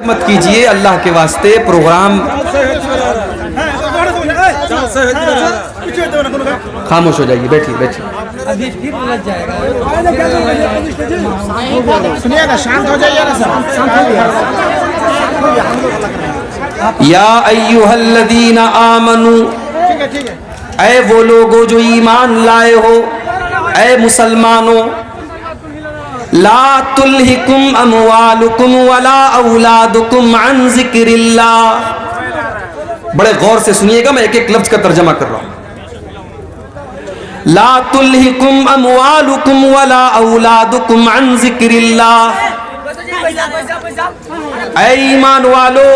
मत कीजिए अल्लाह के वास्ते। प्रोग्राम खामोश हो जाइए, बैठिए बैठिए। अभी फिर लग जाएगा। सुनिएगा, शांत हो जाइए ना सर। या अय्युहल्लज़ीना आमनू, ठीक है। ऐ वो लोगो जो ईमान लाए हो, ऐ मुसलमानों, ला तुल्हिकुम अमवालुकुम वला औलादुकुम अन ज़िक्रिल्लाह। बड़े गौर से सुनिएगा, मैं एक एक लफ्ज का तर्जमा कर रहा हूं। ला तुल्हिकुम अमवालुकुम वला औलादुकुम अन ज़िक्रिल्लाह। ऐ ईमान वालो,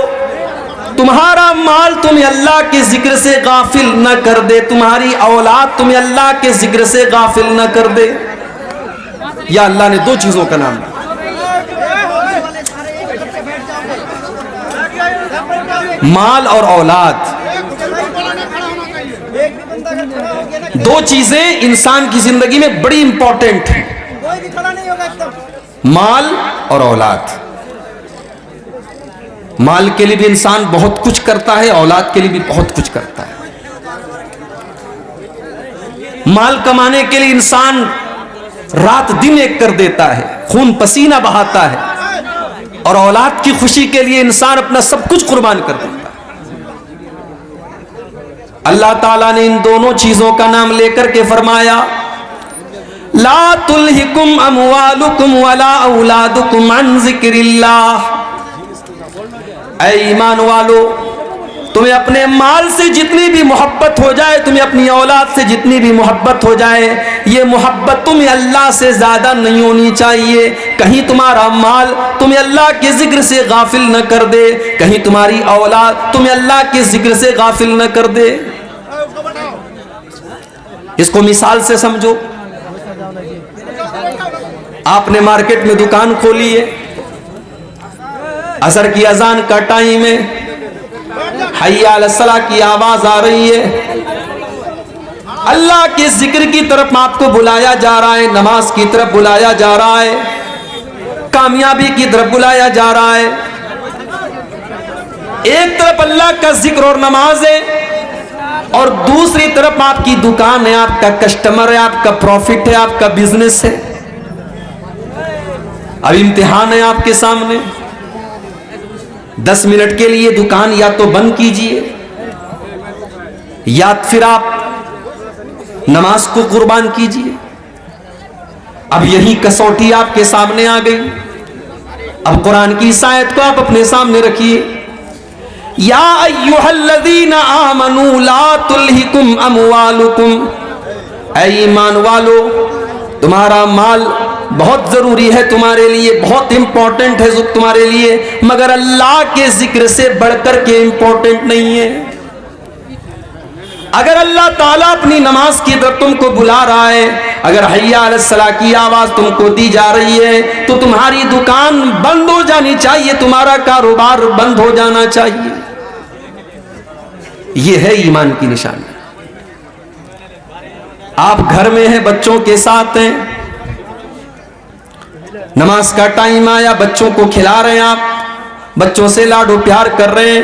तुम्हारा माल तुम्हें अल्लाह के जिक्र से गाफिल न कर दे, तुम्हारी औलाद तुम्हें अल्लाह के जिक्र से गाफिल न कर दे। या अल्लाह ने दो चीजों का नाम दिया, माल और औलाद। दो चीजें इंसान की जिंदगी में बड़ी इंपॉर्टेंट हैं, माल और औलाद। माल के लिए भी इंसान बहुत कुछ करता है, औलाद के लिए भी बहुत कुछ करता है। माल कमाने के लिए इंसान रात दिन एक कर देता है, खून पसीना बहाता है, और औलाद की खुशी के लिए इंसान अपना सब कुछ कुर्बान कर देता है। अल्लाह ताला ने इन दोनों चीजों का नाम लेकर के फरमाया, ला तुल्हिकुम अमवालुकुम वला औलादुकुम अन ज़िक्रिल्लाह। ऐ ईमान वालो, तुम्हें अपने माल से जितनी भी मोहब्बत हो जाए, तुम्हें अपनी औलाद से जितनी भी मोहब्बत हो जाए, ये मोहब्बत तुम्हें अल्लाह से ज्यादा नहीं होनी चाहिए। कहीं तुम्हारा माल तुम्हें अल्लाह के जिक्र से गाफिल न कर दे, कहीं तुम्हारी औलाद तुम्हें अल्लाह के जिक्र से गाफिल न कर दे। इसको मिसाल से समझो। आपने मार्केट में दुकान खोली है, असर की अजान का टाइम है, हय्या अलस्सलाह की आवाज आ रही है, अल्लाह के जिक्र की तरफ आपको बुलाया जा रहा है, नमाज की तरफ बुलाया जा रहा है, कामयाबी की तरफ बुलाया जा रहा है। एक तरफ अल्लाह का जिक्र और नमाज है, और दूसरी तरफ आपकी दुकान है, आपका कस्टमर है, आपका प्रॉफिट है, आपका बिजनेस है। अब इम्तिहान है आपके सामने। 10 मिनट के लिए दुकान या तो बंद कीजिए, या फिर आप नमाज को कुर्बान कीजिए। अब यही कसौटी आपके सामने आ गई। अब कुरान की इस आयत को आप अपने सामने रखिए, या अय्युहल्लज़ीना आमनू ला तुल्हिकुम अमवालुकुम। ऐ ईमान वालो, तुम्हारा माल बहुत जरूरी है तुम्हारे लिए, बहुत इंपॉर्टेंट है तुम्हारे लिए, मगर अल्लाह के जिक्र से बढ़कर के इंपॉर्टेंट नहीं है। अगर अल्लाह ताला अपनी नमाज की तरफ तुमको बुला रहा है, अगर हय्या अलस्सलाह की आवाज तुमको दी जा रही है, तो तुम्हारी दुकान बंद हो जानी चाहिए, तुम्हारा कारोबार बंद हो जाना चाहिए। यह है ईमान की निशानी। आप घर में हैं, बच्चों के साथ हैं, नमाज का टाइम आया, बच्चों को खिला रहे हैं, आप बच्चों से लाडो प्यार कर रहे हैं।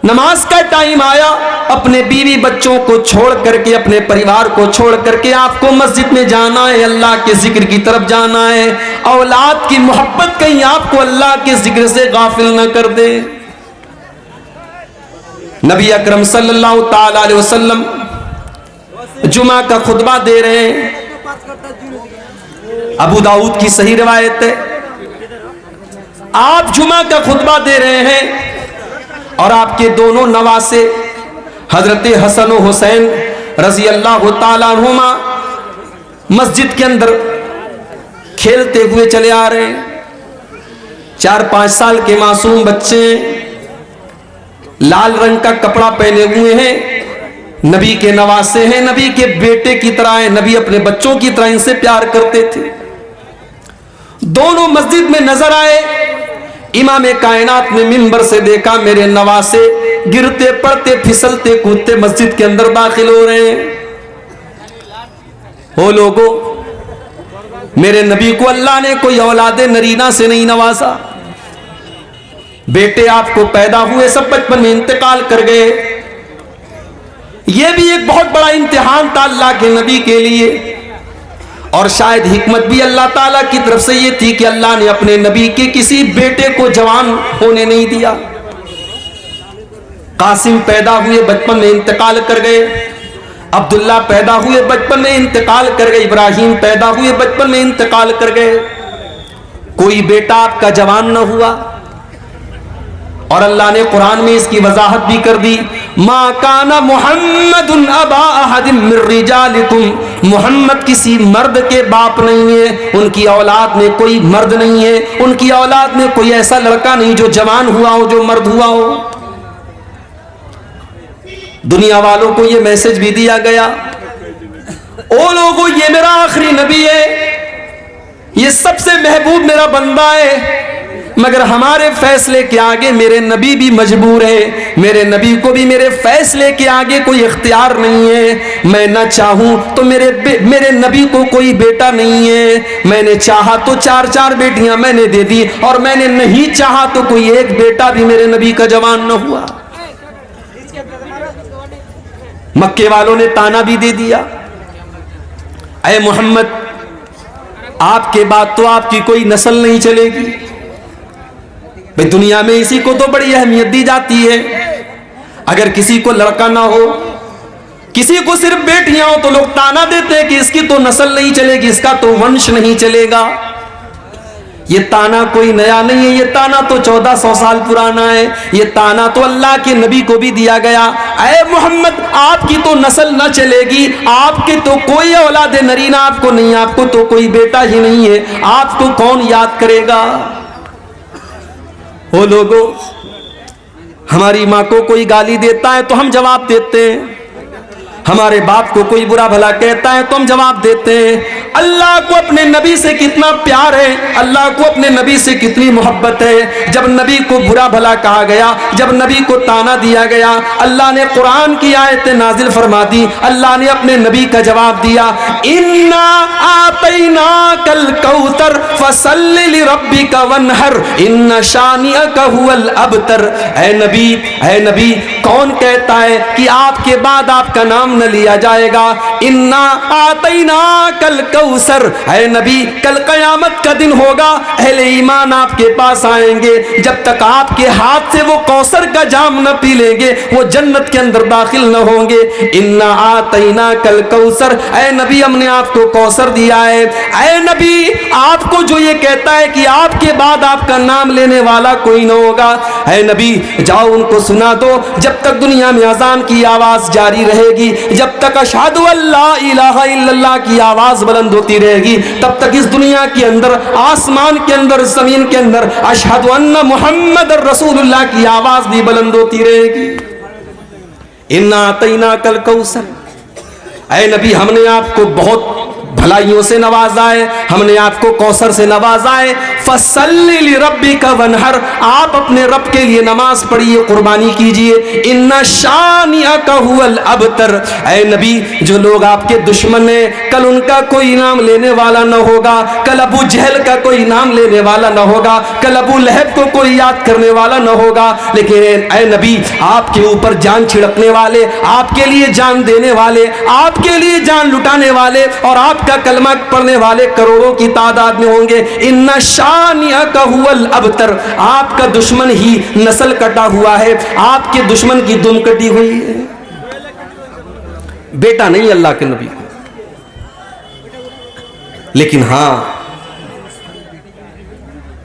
नमाज का टाइम आया, अपने बीवी बच्चों को छोड़ करके, अपने परिवार को छोड़ करके आपको मस्जिद में जाना है, अल्लाह के जिक्र की तरफ जाना है। औलाद की मोहब्बत कहीं आपको अल्लाह के जिक्र से गाफिल न कर दे। नबी अकरम सल्लल्लाहु ताला अलैहि वसल्लम जुमा का खुतबा दे रहे हैं। अबू दाऊद की सही रिवायत है, आप जुमा का खुतबा दे रहे हैं और आपके दोनों नवासे हजरत हसन और हुसैन रजी अल्लाह ताला अन्हुमा मस्जिद के अंदर खेलते हुए चले आ रहे हैं। 4-5 साल के मासूम बच्चे, लाल रंग का कपड़ा पहने हुए हैं, नबी के नवासे हैं, नबी के बेटे की तरह हैं, नबी अपने बच्चों की तरह इनसे प्यार करते थे। दोनों मस्जिद में नजर आए। इमाम कायनात ने मिंबर से देखा, मेरे नवासे गिरते पड़ते फिसलते कूदते मस्जिद के अंदर दाखिल हो रहे हैं। हो लोगों, मेरे नबी को अल्लाह ने कोई औलादे नरीना से नहीं नवाजा, बेटे आपको पैदा हुए, सब बचपन में इंतकाल कर गए। यह भी एक बहुत बड़ा इम्तिहान था अल्लाह के नबी के लिए, और शायद हिकमत भी अल्लाह ताला की तरफ से यह थी कि अल्लाह ने अपने नबी के किसी बेटे को जवान होने नहीं दिया। कासिम पैदा हुए, बचपन में इंतकाल कर गए। अब्दुल्ला पैदा हुए, बचपन में इंतकाल कर गए। इब्राहिम पैदा हुए, बचपन में इंतकाल कर गए। कोई बेटा आपका जवान न हुआ। और अल्लाह ने कुरान में इसकी वजाहत भी कर दी, मा काना मुहम्मदुन अबा अहदिम मिर रिजालिकुम, मुहम्मद किसी मर्द के बाप नहीं है, उनकी औलाद में कोई मर्द नहीं है, उनकी औलाद में कोई ऐसा लड़का नहीं जो जवान हुआ हो, जो मर्द हुआ हो। दुनिया वालों को यह मैसेज भी दिया गया, ओ लोगों, ये मेरा आखिरी नबी है, ये सबसे महबूब मेरा बंदा है, मगर हमारे फैसले के आगे मेरे नबी भी मजबूर है, मेरे नबी को भी मेरे फैसले के आगे कोई इख्तियार नहीं है। मैं ना चाहूं तो मेरे नबी को कोई बेटा नहीं है। मैंने चाहा तो 4 बेटियां मैंने दे दी, और मैंने नहीं चाहा तो कोई एक बेटा भी मेरे नबी का जवान न हुआ। मक्के वालों ने ताना भी दे दिया, ऐ मोहम्मद, आपके बाद तो आपकी कोई नस्ल नहीं चलेगी। भाई दुनिया में इसी को तो बड़ी अहमियत दी जाती है। अगर किसी को लड़का ना हो, किसी को सिर्फ बेटियां हो, तो लोग ताना देते हैं कि इसकी तो नस्ल नहीं चलेगी, इसका तो वंश नहीं चलेगा। ये ताना कोई नया नहीं है, ये ताना तो 1400 साल पुराना है। ये ताना तो अल्लाह के नबी को भी दिया गया, ऐ मोहम्मद, आपकी तो नस्ल न चलेगी, आपके तो कोई औलाद नरीना आपको नहीं, आपको तो कोई बेटा ही नहीं है, आपको कौन याद करेगा। ओ लोगों, हमारी माँ को कोई गाली देता है तो हम जवाब देते हैं, हमारे बाप को कोई बुरा भला कहता है तो हम जवाब देते हैं। अल्लाह को अपने नबी से कितना प्यार है, अल्लाह को अपने नबी से कितनी मोहब्बत है। जब नबी को बुरा भला कहा गया, जब नबी को ताना दिया गया, अल्लाह ने कुरान की आयतें नाजिल फरमा दी, अल्लाह ने अपने नबी का जवाब दिया, इन्ना आतैना कल कौसर फसल्लि लिरब्बिका वन्हर इन्ना शानिअका हुवल अबतर। ऐ नबी, कौन कहता है कि आपके बाद आपका नाम न लिया जाएगा। इन्ना आतैना कल कौसर, ऐ नबी, कल कयामत का दिन होगा, अहले ईमान आपके पास आएंगे, जब तक आपके हाथ से वो कौसर का जाम न पी लेंगे वो जन्नत के अंदर दाखिल न होंगे। इन्ना आतैना कल कौसर, ऐ नबी, हमने आपको कौसर दिया है। ऐ नबी, आपको जो ये कहता है कि आपके बाद आपका नाम लेने वाला कोई न होगा, ऐ नबी, जाओ उनको सुना दो, जब तक दुनिया में अजान की आवाज जारी रहेगी, जब तक अशहदु अल्ला इलाहा इल्लल्लाह की आवाज बुलंद होती रहेगी, तब तक इस दुनिया के अंदर, आसमान के अंदर, जमीन के अंदर अशहदु अन्ना मुहम्मद रसूलुल्लाह की आवाज भी बुलंद होती रहेगी। इन्ना आतैना कल कौसर, ऐ नबी, हमने आपको बहुत भलाइयों से नवाजा है, हमने आपको कौसर से नवाजा है। फसल्लि लिरब्बिका वन्हर, आप अपने रब के लिए नमाज पढ़िए, कुर्बानी कीजिए। इन्ना शानिअका हुवल अबतर, ऐ नबी, जो लोग आपके दुश्मन हैं, कल उनका कोई नाम लेने वाला न होगा, कल अबू जहल का कोई नाम लेने वाला न होगा, कल अबू लहब को कोई याद करने वाला न होगा, लेकिन ऐ नबी, आपके ऊपर जान छिड़कने वाले, आपके लिए जान देने वाले, आपके लिए जान लुटाने वाले और आपका कलमा पढ़ने वाले करोड़ों की तादाद में होंगे। इन्ना शानिअका हुवल अबतर, आपका दुश्मन ही नस्ल कटा हुआ है, आपके दुश्मन की दुम कटी हुई है। बेटा नहीं अल्लाह के नबी को, लेकिन हां,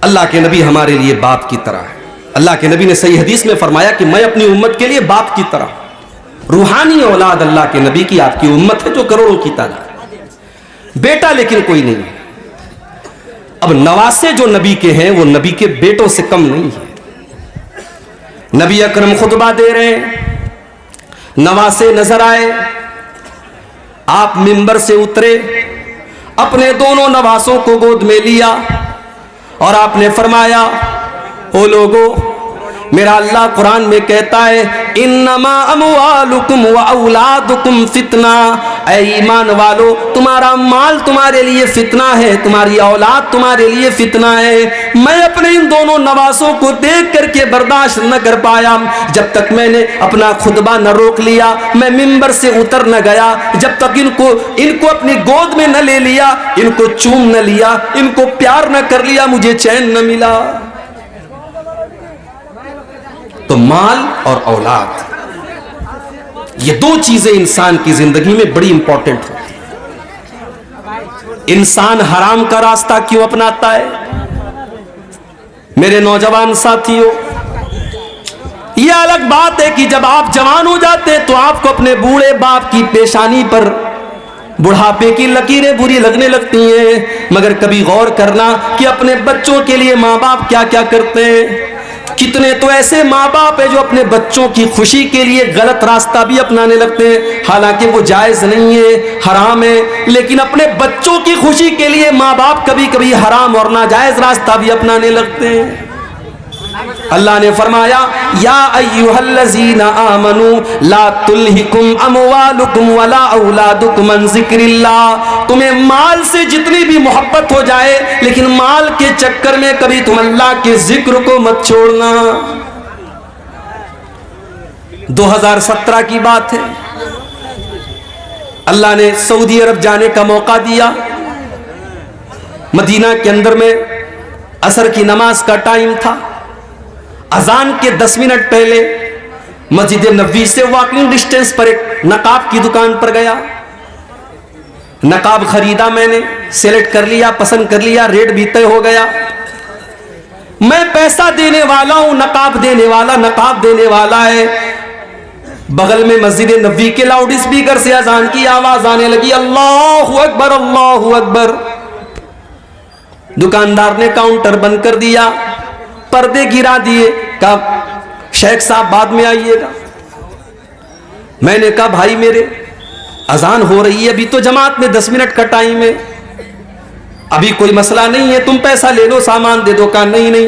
अल्लाह के नबी हमारे लिए बाप की तरह है। अल्लाह के नबी ने सही हदीस में फरमाया कि मैं अपनी उम्मत के लिए बाप की तरह, रूहानी औलाद अल्लाह के नबी की आपकी उम्मत है जो करोड़ों की तादाद, बेटा लेकिन कोई नहीं है। अब नवासे जो नबी के हैं वो नबी के बेटों से कम नहीं है। नबी अकरम खुतबा दे रहे हैं, नवासे नजर आए, आप मिंबर से उतरे, अपने दोनों नवासों को गोद में लिया और आपने फरमाया, ओ लोगों, मेरा अल्लाह कुरान में कहता है इन्नमा अमवालुकुम व औलादुकुम फितना। ऐ ईमान वालो, तुम्हारा माल तुम्हारे लिए फितना है, तुम्हारी औलाद तुम्हारे लिए फितना है। मैं अपने इन दोनों नवासों को देख करके बर्दाश्त न कर पाया जब तक मैंने अपना खुतबा न रोक लिया, मैं मिंबर से उतर न गया जब तक इनको अपनी गोद में न ले लिया, इनको चूम न लिया, इनको प्यार न कर लिया, मुझे चैन न मिला। तो माल और औलाद, ये दो चीजें इंसान की जिंदगी में बड़ी इंपॉर्टेंट होती है। इंसान हराम का रास्ता क्यों अपनाता है? मेरे नौजवान साथियों, यह अलग बात है कि जब आप जवान हो जाते हैं तो आपको अपने बूढ़े बाप की पेशानी पर बुढ़ापे की लकीरें बुरी लगने लगती हैं, मगर कभी गौर करना कि अपने बच्चों के लिए माँ बाप क्या क्या करते हैं। कितने तो ऐसे माँ बाप है जो अपने बच्चों की खुशी के लिए गलत रास्ता भी अपनाने लगते हैं, हालांकि वो जायज नहीं है, हराम है, लेकिन अपने बच्चों की खुशी के लिए माँ बाप कभी कभी हराम और नाजायज रास्ता भी अपनाने लगते हैं। अल्लाह ने फरमाया या अय्युहल्लज़ीना आमनू ला तुल्हिकुम अमवालुकुम वला औलादुकुम अन ज़िक्रिल्लाह। तुम्हें माल से जितनी भी मोहब्बत हो जाए, लेकिन माल के चक्कर में कभी तुम अल्लाह के जिक्र को मत छोड़ना। 2017 की बात है, अल्लाह ने सऊदी अरब जाने का मौका दिया। मदीना के अंदर में असर की नमाज का टाइम था। अजान के 10 मिनट पहले मस्जिद नबवी से वॉकिंग डिस्टेंस पर एक नकाब की दुकान पर गया। नकाब खरीदा, मैंने सेलेक्ट कर लिया, पसंद कर लिया, रेट भी तय हो गया। मैं पैसा देने वाला हूं, नकाब देने वाला है। बगल में मस्जिद नबवी के लाउड स्पीकर से अजान की आवाज आने लगी, अल्लाहु अकबर अल्लाहु अकबर। दुकानदार ने काउंटर बंद कर दिया, पर्दे गिरा दिए, कहा शेख साहब बाद में आइएगा। मैंने कहा भाई मेरे अजान हो रही है, अभी तो जमात में 10 मिनट का टाइम है, अभी कोई मसला नहीं है, तुम पैसा ले लो, सामान दे दो। कहा नहीं,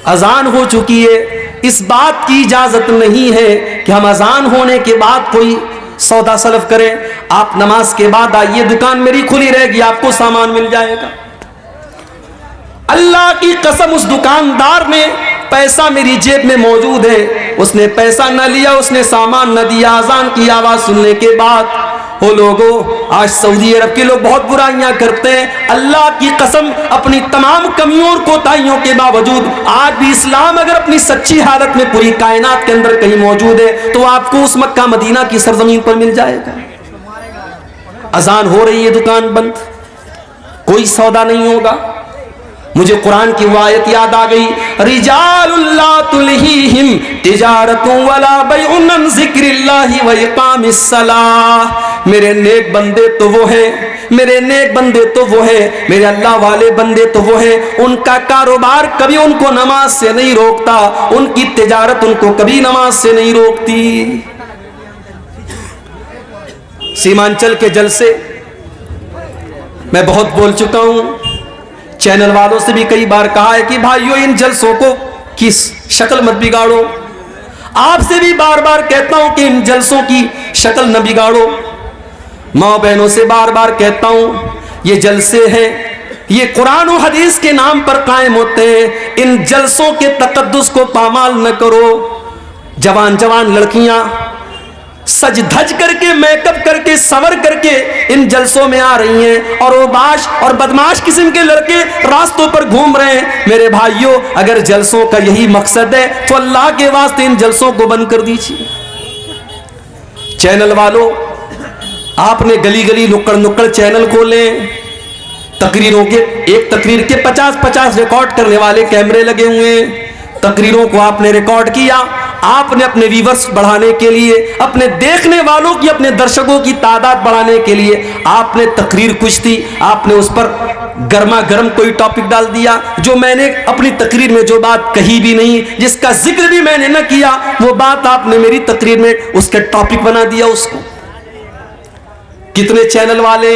अजान हो चुकी है, इस बात की इजाजत नहीं है कि हम अजान होने के बाद कोई सौदा सलफ करें। आप नमाज के बाद आइए, दुकान मेरी खुली रहेगी, आपको सामान मिल जाएगा। अल्लाह की कसम, उस दुकानदार ने पैसा मेरी जेब में मौजूद है, उसने पैसा न लिया, उसने सामान न दिया। अजान की आवाज सुनने के बाद, ओ लोगों, आज सऊदी अरब के लोग बहुत बुराइयां करते हैं। अल्लाह की कसम, अपनी तमाम कमियों और कोताहियों के बावजूद आज भी इस्लाम अगर अपनी सच्ची हालत में पूरी कायनात के अंदर कहीं मौजूद है तो आपको उस मक्का मदीना की सरजमीन पर मिल जाएगा। अजान हो रही है, दुकान बंद, कोई सौदा नहीं होगा। मुझे कुरान की वो आयत याद आ गई, रिजालुल्ला तुल्हीहिम तिजारतु वला बैउन अन ज़िक्रिल्लाहि व इक़ामिस्सलाह। मेरे नेक बंदे तो वो हैं, मेरे नेक बंदे तो वो हैं, मेरे अल्लाह वाले बंदे तो वो हैं, उनका कारोबार कभी उनको नमाज से नहीं रोकता, उनकी तिजारत उनको कभी नमाज से नहीं रोकती। सीमांचल के जलसे मैं बहुत बोल चुका हूं, चैनल वालों से भी कई बार कहा है कि भाइयों इन जलसों को की शक्ल मत बिगाड़ो। आपसे भी बार बार कहता हूं कि इन जलसों की शक्ल न बिगाड़ो। माँ बहनों से बार बार कहता हूं, ये जलसे हैं, ये कुरान और हदीस के नाम पर कायम होते हैं, इन जलसों के तकद्दुस को पामाल न करो। जवान जवान लड़कियां सज धज करके, मेकअप करके, सवर करके इन जलसों में आ रही हैं, और वो बाश और बदमाश किस्म के लड़के रास्तों पर घूम रहे हैं। मेरे भाइयों, अगर जलसों का यही मकसद है तो अल्लाह के वास्ते इन जलसों को बंद कर दीजिए। चैनल वालों, आपने गली गली नुक्कड़ नुक्कड़ चैनल खोले, तकरीरों के एक तकरीर के 50-50 रिकॉर्ड करने वाले कैमरे लगे हुए हैं। तकरीरों को आपने रिकॉर्ड किया, आपने अपने व्यूअर्स बढ़ाने के लिए, अपने देखने वालों की, अपने दर्शकों की तादाद बढ़ाने के लिए आपने तकरीर कुछ थी, आपने उस पर गर्मा गर्म कोई टॉपिक डाल दिया, जो मैंने अपनी तकरीर में जो बात कही भी नहीं, जिसका जिक्र भी मैंने न किया, वो बात आपने मेरी तकरीर में उसके टॉपिक बना दिया उसको। कितने चैनल वाले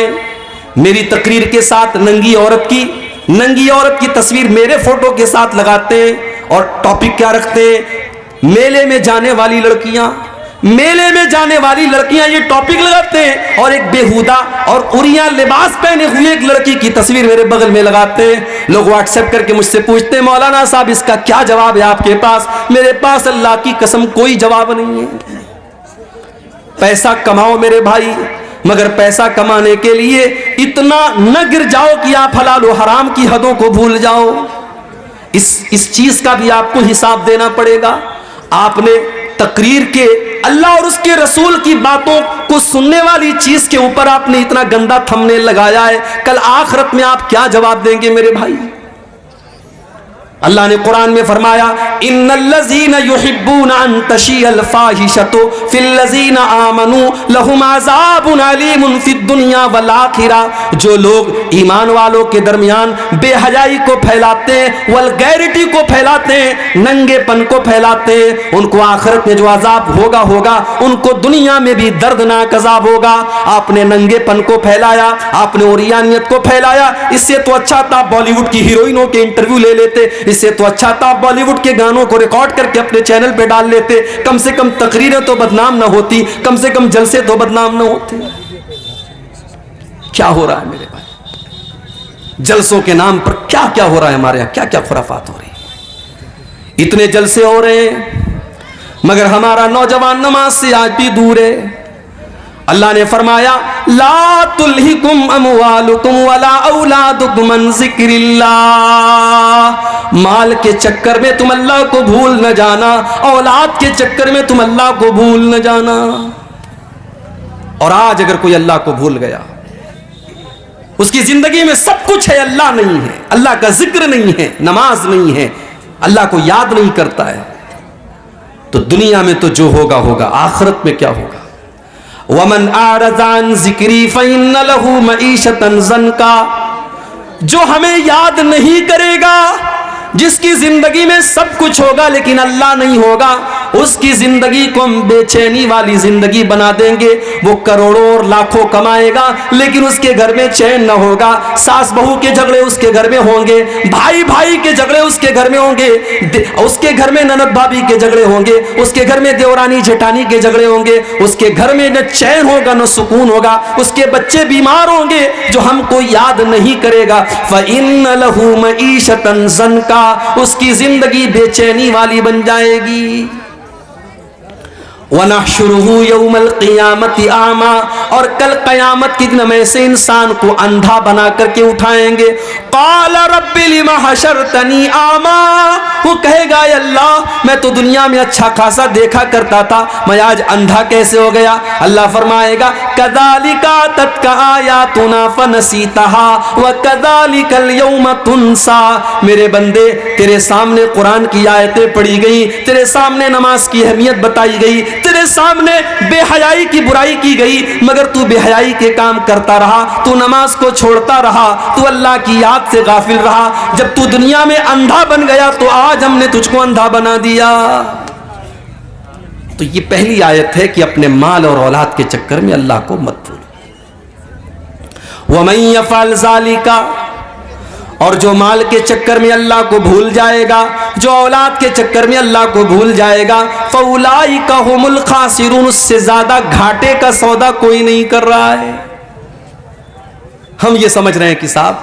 मेरी तकरीर के साथ नंगी औरत की तस्वीर मेरे फोटो के साथ लगाते हैं और टॉपिक क्या रखते हैं, मेले में जाने वाली लड़कियां, मेले में जाने वाली लड़कियां ये टॉपिक लगाते हैं और एक बेहुदा और उरिया लिबास पहने हुए एक लड़की की तस्वीर मेरे बगल में लगाते हैं। लोग व्हाट्सएप करके मुझसे पूछते हैं मौलाना साहब इसका क्या जवाब है आपके पास? मेरे पास अल्लाह की कसम कोई जवाब नहीं है। पैसा कमाओ मेरे भाई, मगर पैसा कमाने के लिए इतना न गिर जाओ कि आप हलाल और हराम की हदों को भूल जाओ। इस चीज का भी आपको हिसाब देना पड़ेगा। आपने तकरीर के अल्लाह और उसके रसूल की बातों को सुनने वाली चीज के ऊपर आपने इतना गंदा थंबनेल लगाया है, कल आखिरत में आप क्या जवाब देंगे मेरे भाई? अल्लाह ने कुरान में फरमाया इन्नल्लज़ीना युहिब्बूना अन तशियल फाहिशतु फिल्लज़ीना आमनू लहुम अज़ाबुन अलीमुन फिद दुनिया वल आखिरा। जो लोग ईमान वालों के दरमियान बेहयाई को फैलाते हैं, वल्गैरिटी को फैलाते हैं, नंगेपन को फैलाते हैं, उनको आखिरत में जो अजाब होगा उनको दुनिया में भी दर्दनाक अजाब होगा। आपने नंगेपन को फैलाया, आपने ओरियानियत को फैलाया, इससे तो अच्छा था बॉलीवुड की हीरोइनों के इंटरव्यू ले लेते, इससे तो अच्छा था बॉलीवुड के गानों को रिकॉर्ड करके अपने चैनल पे डाल लेते, कम से कम तकरीरें तो बदनाम ना होती, कम से कम जलसे तो बदनाम ना होते। क्या हो रहा है मेरे भाई? जलसों के नाम पर क्या क्या हो रहा है हमारे यहां, क्या क्या खुराफात हो रही है। इतने जलसे हो रहे हैं मगर हमारा नौजवान नमाज से आज भी दूर है। अल्लाह ने फरमाया ला तुल्हिकुम अमवालुकुम वला औलादुकुम अन ज़िक्रिल्लाह। माल के चक्कर में तुम अल्लाह को भूल न जाना, औलाद के चक्कर में तुम अल्लाह को भूल न जाना। और आज अगर कोई अल्लाह को भूल गया, उसकी जिंदगी में सब कुछ है, अल्लाह नहीं है, अल्लाह का जिक्र नहीं है, नमाज नहीं है, अल्लाह को याद नहीं करता है, तो दुनिया में तो जो होगा होगा, आखिरत में क्या होगा? वमन आरज़ान ज़िक्री फ़इन्न लहू मईशतन ज़न्का। जो हमें याद नहीं करेगा, जिसकी जिंदगी में सब कुछ होगा लेकिन अल्लाह नहीं होगा, उसकी जिंदगी को हम बेचैनी वाली जिंदगी बना देंगे। वो करोड़ों और लाखों कमाएगा लेकिन उसके घर में चैन न होगा। सास बहू के झगड़े उसके घर में होंगे, भाई भाई के झगड़े उसके घर में होंगे, उसके घर में ननद भाभी के झगड़े होंगे, उसके घर में देवरानी जेठानी के झगड़े होंगे, उसके घर में न चैन होगा न सुकून होगा, उसके बच्चे बीमार होंगे जो हमको याद नहीं करेगा। फ़इन्न लहू मईशतन ज़न्का, उसकी जिंदगी बेचैनी वाली बन जाएगी। वनहशुरुहु यौमल क़ियामति आमा, और कल क़यामत के दिन हम ऐसे इंसान को अंधा बना करके उठाएंगे। क़ाल रब्बि लिमा हशरतनी आमा, वो कहेगा अल्लाह मैं तो दुनिया में अच्छा खासा देखा करता था, मैं आज अंधा कैसे हो गया? अल्लाह फरमाएगा कज़ालिका तत्का आयातुना फनसीतहा व कज़ालिकल यौम तुनसा। मेरे बंदे, तेरे सामने कुरान की आयतें पढ़ी गई, तेरे सामने नमाज की अहमियत बताई गई, तेरे सामने बेहयाई की बुराई की गई, मगर तू बेहयाई के काम करता रहा, तू नमाज को छोड़ता रहा, तू अल्लाह की याद से गाफिल रहा। जब तू दुनिया में अंधा बन गया तो आज हमने तुझको अंधा बना दिया। तो ये पहली आयत है कि अपने माल और औलाद के चक्कर में अल्लाह को मत भूलो। वमन यफ़अल ज़ालिका, और जो माल के चक्कर में अल्लाह को भूल जाएगा, जो औलाद के चक्कर में अल्लाह को भूल जाएगा, फ़उलाइका हुमुल खासिरून, उससे ज्यादा घाटे का सौदा कोई नहीं कर रहा है। हम ये समझ रहे हैं कि साहब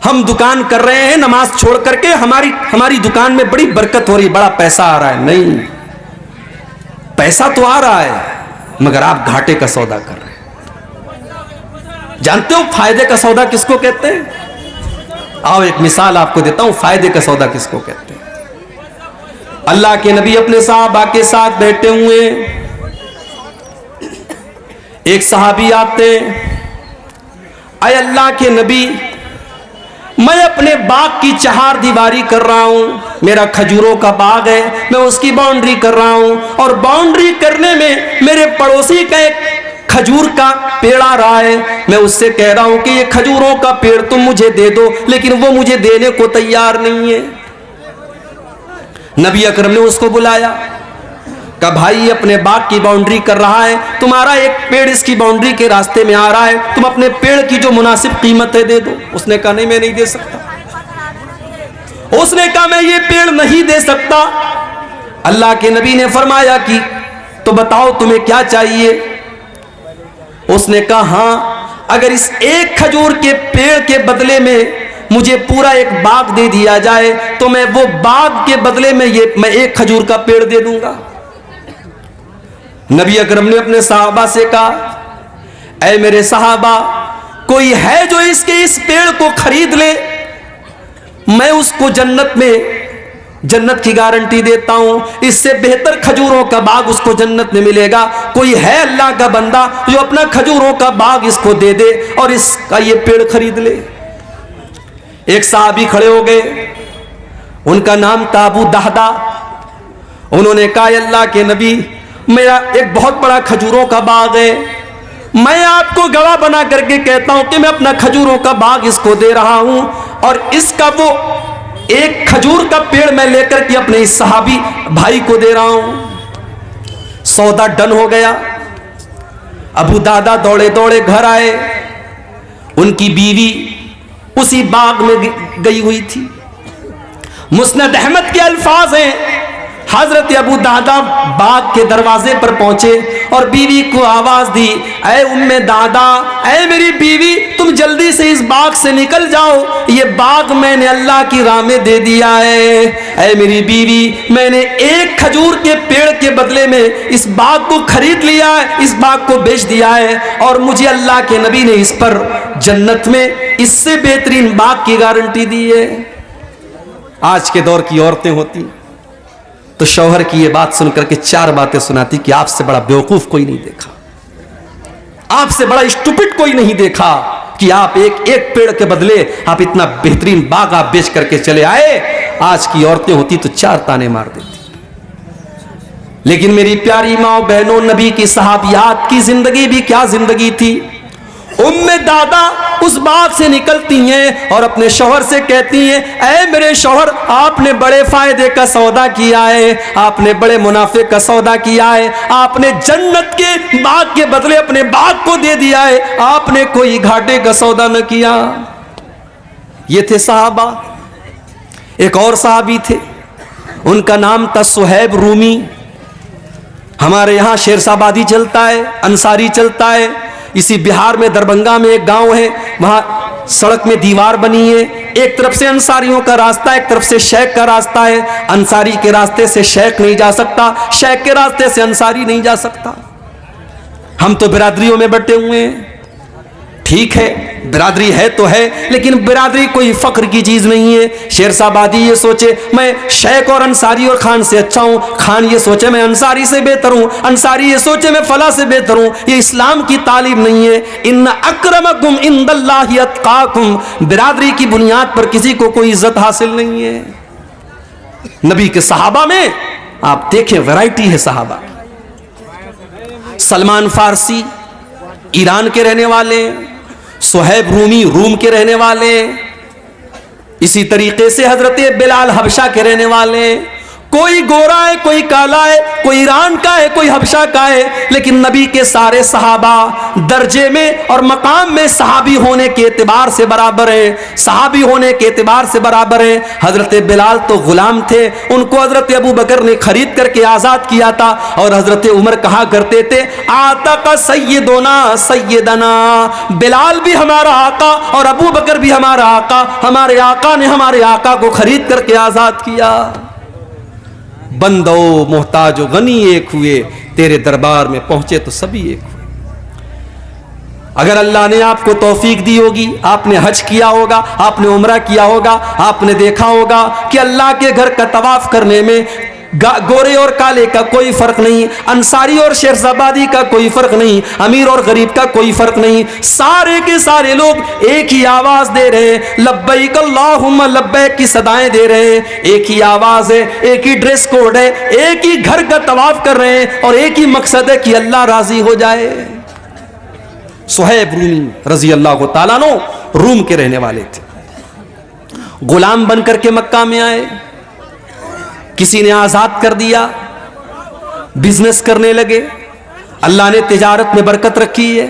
हम दुकान कर रहे हैं, नमाज छोड़ करके हमारी दुकान में बड़ी बरकत हो रही, बड़ा पैसा आ रहा है। नहीं, पैसा तो आ रहा है मगर आप घाटे का सौदा कर रहे हैं। जानते हो फायदे का सौदा किसको कहते हैं? आओ एक मिसाल आपको देता हूं, फायदे का सौदा किसको कहते हैं। अल्लाह के नबी अपने सहाबा के साथ बैठे हुए, एक सहाबी आते, अय अल्लाह के नबी, मैं अपने बाग की चहार दीवारी कर रहा हूं, मेरा खजूरों का बाग है, मैं उसकी बाउंड्री कर रहा हूं, और बाउंड्री करने में मेरे पड़ोसी का एक खजूर का पेड़ आ रहा है, मैं उससे कह रहा हूं कि ये खजूरों का पेड़ तुम मुझे दे दो, लेकिन वो मुझे देने को तैयार नहीं है। नबी अकरम ने उसको बुलाया, कहा भाई ये अपने बाग की बाउंड्री कर रहा है, तुम्हारा एक पेड़ इसकी बाउंड्री के रास्ते में आ रहा है, तुम अपने पेड़ की जो मुनासिब कीमत है दे दो। उसने कहा नहीं, मैं नहीं दे सकता। उसने कहा मैं ये पेड़ नहीं दे सकता। अल्लाह के नबी ने फरमाया कि तो बताओ तुम्हें क्या चाहिए। उसने कहा हाँ, अगर इस एक खजूर के पेड़ के बदले में मुझे पूरा एक बाग दे दिया जाए तो मैं वो बाग के बदले में मैं एक खजूर का पेड़ दे दूंगा। नबी अकरम ने अपने सहाबा से कहा, ऐ मेरे सहाबा, कोई है जो इस पेड़ को खरीद ले, मैं उसको जन्नत की गारंटी देता हूं, इससे बेहतर खजूरों का बाग उसको जन्नत में मिलेगा। कोई है अल्लाह का बंदा जो अपना खजूरों का बाग इसको दे दे और इसका ये पेड़ खरीद ले। एक साहबी खड़े हो गए, उनका नाम था अबू दहदा। उन्होंने कहा, अल्लाह के नबी, मेरा एक बहुत बड़ा खजूरों का बाग है, मैं आपको गवाह बना करके कहता हूं कि मैं अपना खजूरों का बाग इसको दे रहा हूं और इसका वो एक खजूर का पेड़ मैं लेकर के अपने इस सहाबी भाई को दे रहा हूं। सौदा डन हो गया। अबू दादा दौड़े दौड़े घर आए। उनकी बीवी उसी बाग में गई हुई थी। मुस्नद अहमद के अल्फाज हैं, हजरत अबू दादा बाग के दरवाजे पर पहुंचे और बीवी को आवाज दी, ऐ उम्मे दादा, ऐ मेरी बीवी, तुम जल्दी से इस बाग से निकल जाओ, ये बाग मैंने अल्लाह की राह में दे दिया है। ऐ मेरी बीवी, मैंने एक खजूर के पेड़ के बदले में इस बाग को खरीद लिया है, इस बाग को बेच दिया है और मुझे अल्लाह के नबी ने इस पर जन्नत में इससे बेहतरीन बाग की गारंटी दी है। आज के दौर की औरतें होती तो शौहर की ये बात सुनकर के चार बातें सुनाती कि आपसे बड़ा बेवकूफ कोई नहीं देखा, आपसे बड़ा स्टूपिड कोई नहीं देखा कि आप एक पेड़ के बदले आप इतना बेहतरीन बाग आप बेच करके चले आए। आज की औरतें होती तो चार ताने मार देती। लेकिन मेरी प्यारी माँ बहनों, नबी की सहाबियात की जिंदगी भी क्या जिंदगी थी। उम्मे दादा उस बाग से निकलती हैं और अपने शौहर से कहती हैं, ऐ मेरे शौहर, आपने बड़े फायदे का सौदा किया है, आपने बड़े मुनाफे का सौदा किया है, आपने जन्नत के बाग के बदले अपने बाग को दे दिया है, आपने कोई घाटे का सौदा न किया। ये थे सहाबा। एक और सहाबी थे, उनका नाम था सुहैब रूमी। हमारे यहाँ शेरशाबादी चलता है, अंसारी चलता है। इसी बिहार में दरभंगा में एक गांव है, वहां सड़क में दीवार बनी है, एक तरफ से अंसारियों का रास्ता, एक तरफ से शेख का रास्ता है। अंसारी के रास्ते से शेख नहीं जा सकता, शेख के रास्ते से अंसारी नहीं जा सकता। हम तो बिरादरियों में बटे हुए हैं, ठीक है, बिरादरी है तो है, लेकिन बिरादरी कोई फख्र की चीज नहीं है। शेरशाबादी ये सोचे मैं शेख और अंसारी और खान से अच्छा हूं, खान ये सोचे मैं अंसारी से बेहतर हूं, अंसारी ये सोचे मैं फला से बेहतर हूं, ये इस्लाम की तालीम नहीं है। इन्ना अक्रमकुम इंदल्लाहि अत्काकुम, बिरादरी की बुनियाद पर किसी को कोई इज्जत हासिल नहीं है। नबी के सहाबा में आप देखें वैरायटी है सहाबा। सलमान फारसी ईरान के रहने वाले, सुहैब रूमी रूम के रहने वाले, इसी तरीके से हजरत बिलाल हबशा के रहने वाले। कोई गोरा है, कोई काला है, कोई ईरान का है, कोई हबशा का है, लेकिन नबी के सारे सहाबा दर्जे में और मकाम में सहाबी होने के एतबार से बराबर है, सहाबी होने के एतबार से बराबर है। हजरत बिलाल तो गुलाम थे, उनको हजरत अबू बकर ने खरीद करके आजाद किया था और हजरत उमर कहा करते थे, आता का सैयदोना सैयदना, बिलाल भी हमारा आका और अबू बकर भी हमारा आका, हमारे आका ने हमारे आका को खरीद करके आजाद किया। बंदो मोहताज गनी एक हुए, तेरे दरबार में पहुंचे तो सभी एक हुए। अगर अल्लाह ने आपको तौफीक दी होगी, आपने हज किया होगा, आपने उम्रा किया होगा, आपने देखा होगा कि अल्लाह के घर का तवाफ करने में गोरे और काले का कोई फर्क नहीं, अंसारी और शेरशाबादी का कोई फर्क नहीं, अमीर और गरीब का कोई फर्क नहीं, सारे के सारे लोग एक ही आवाज दे रहे हैं, लब्बैक अल्लाहुम्मा लब्बैक की सदाएं दे रहे हैं। एक ही आवाज है, एक ही ड्रेस कोड है, एक ही घर का तवाफ कर रहे हैं और एक ही मकसद है कि अल्लाह राजी हो जाए। सुहैब रूमी रजी अल्लाह ताला अन्हु रूम के रहने वाले थे, गुलाम बनकर के मक्का में आए, किसी ने आजाद कर दिया, बिजनेस करने लगे। अल्लाह ने तिजारत में बरकत रखी है,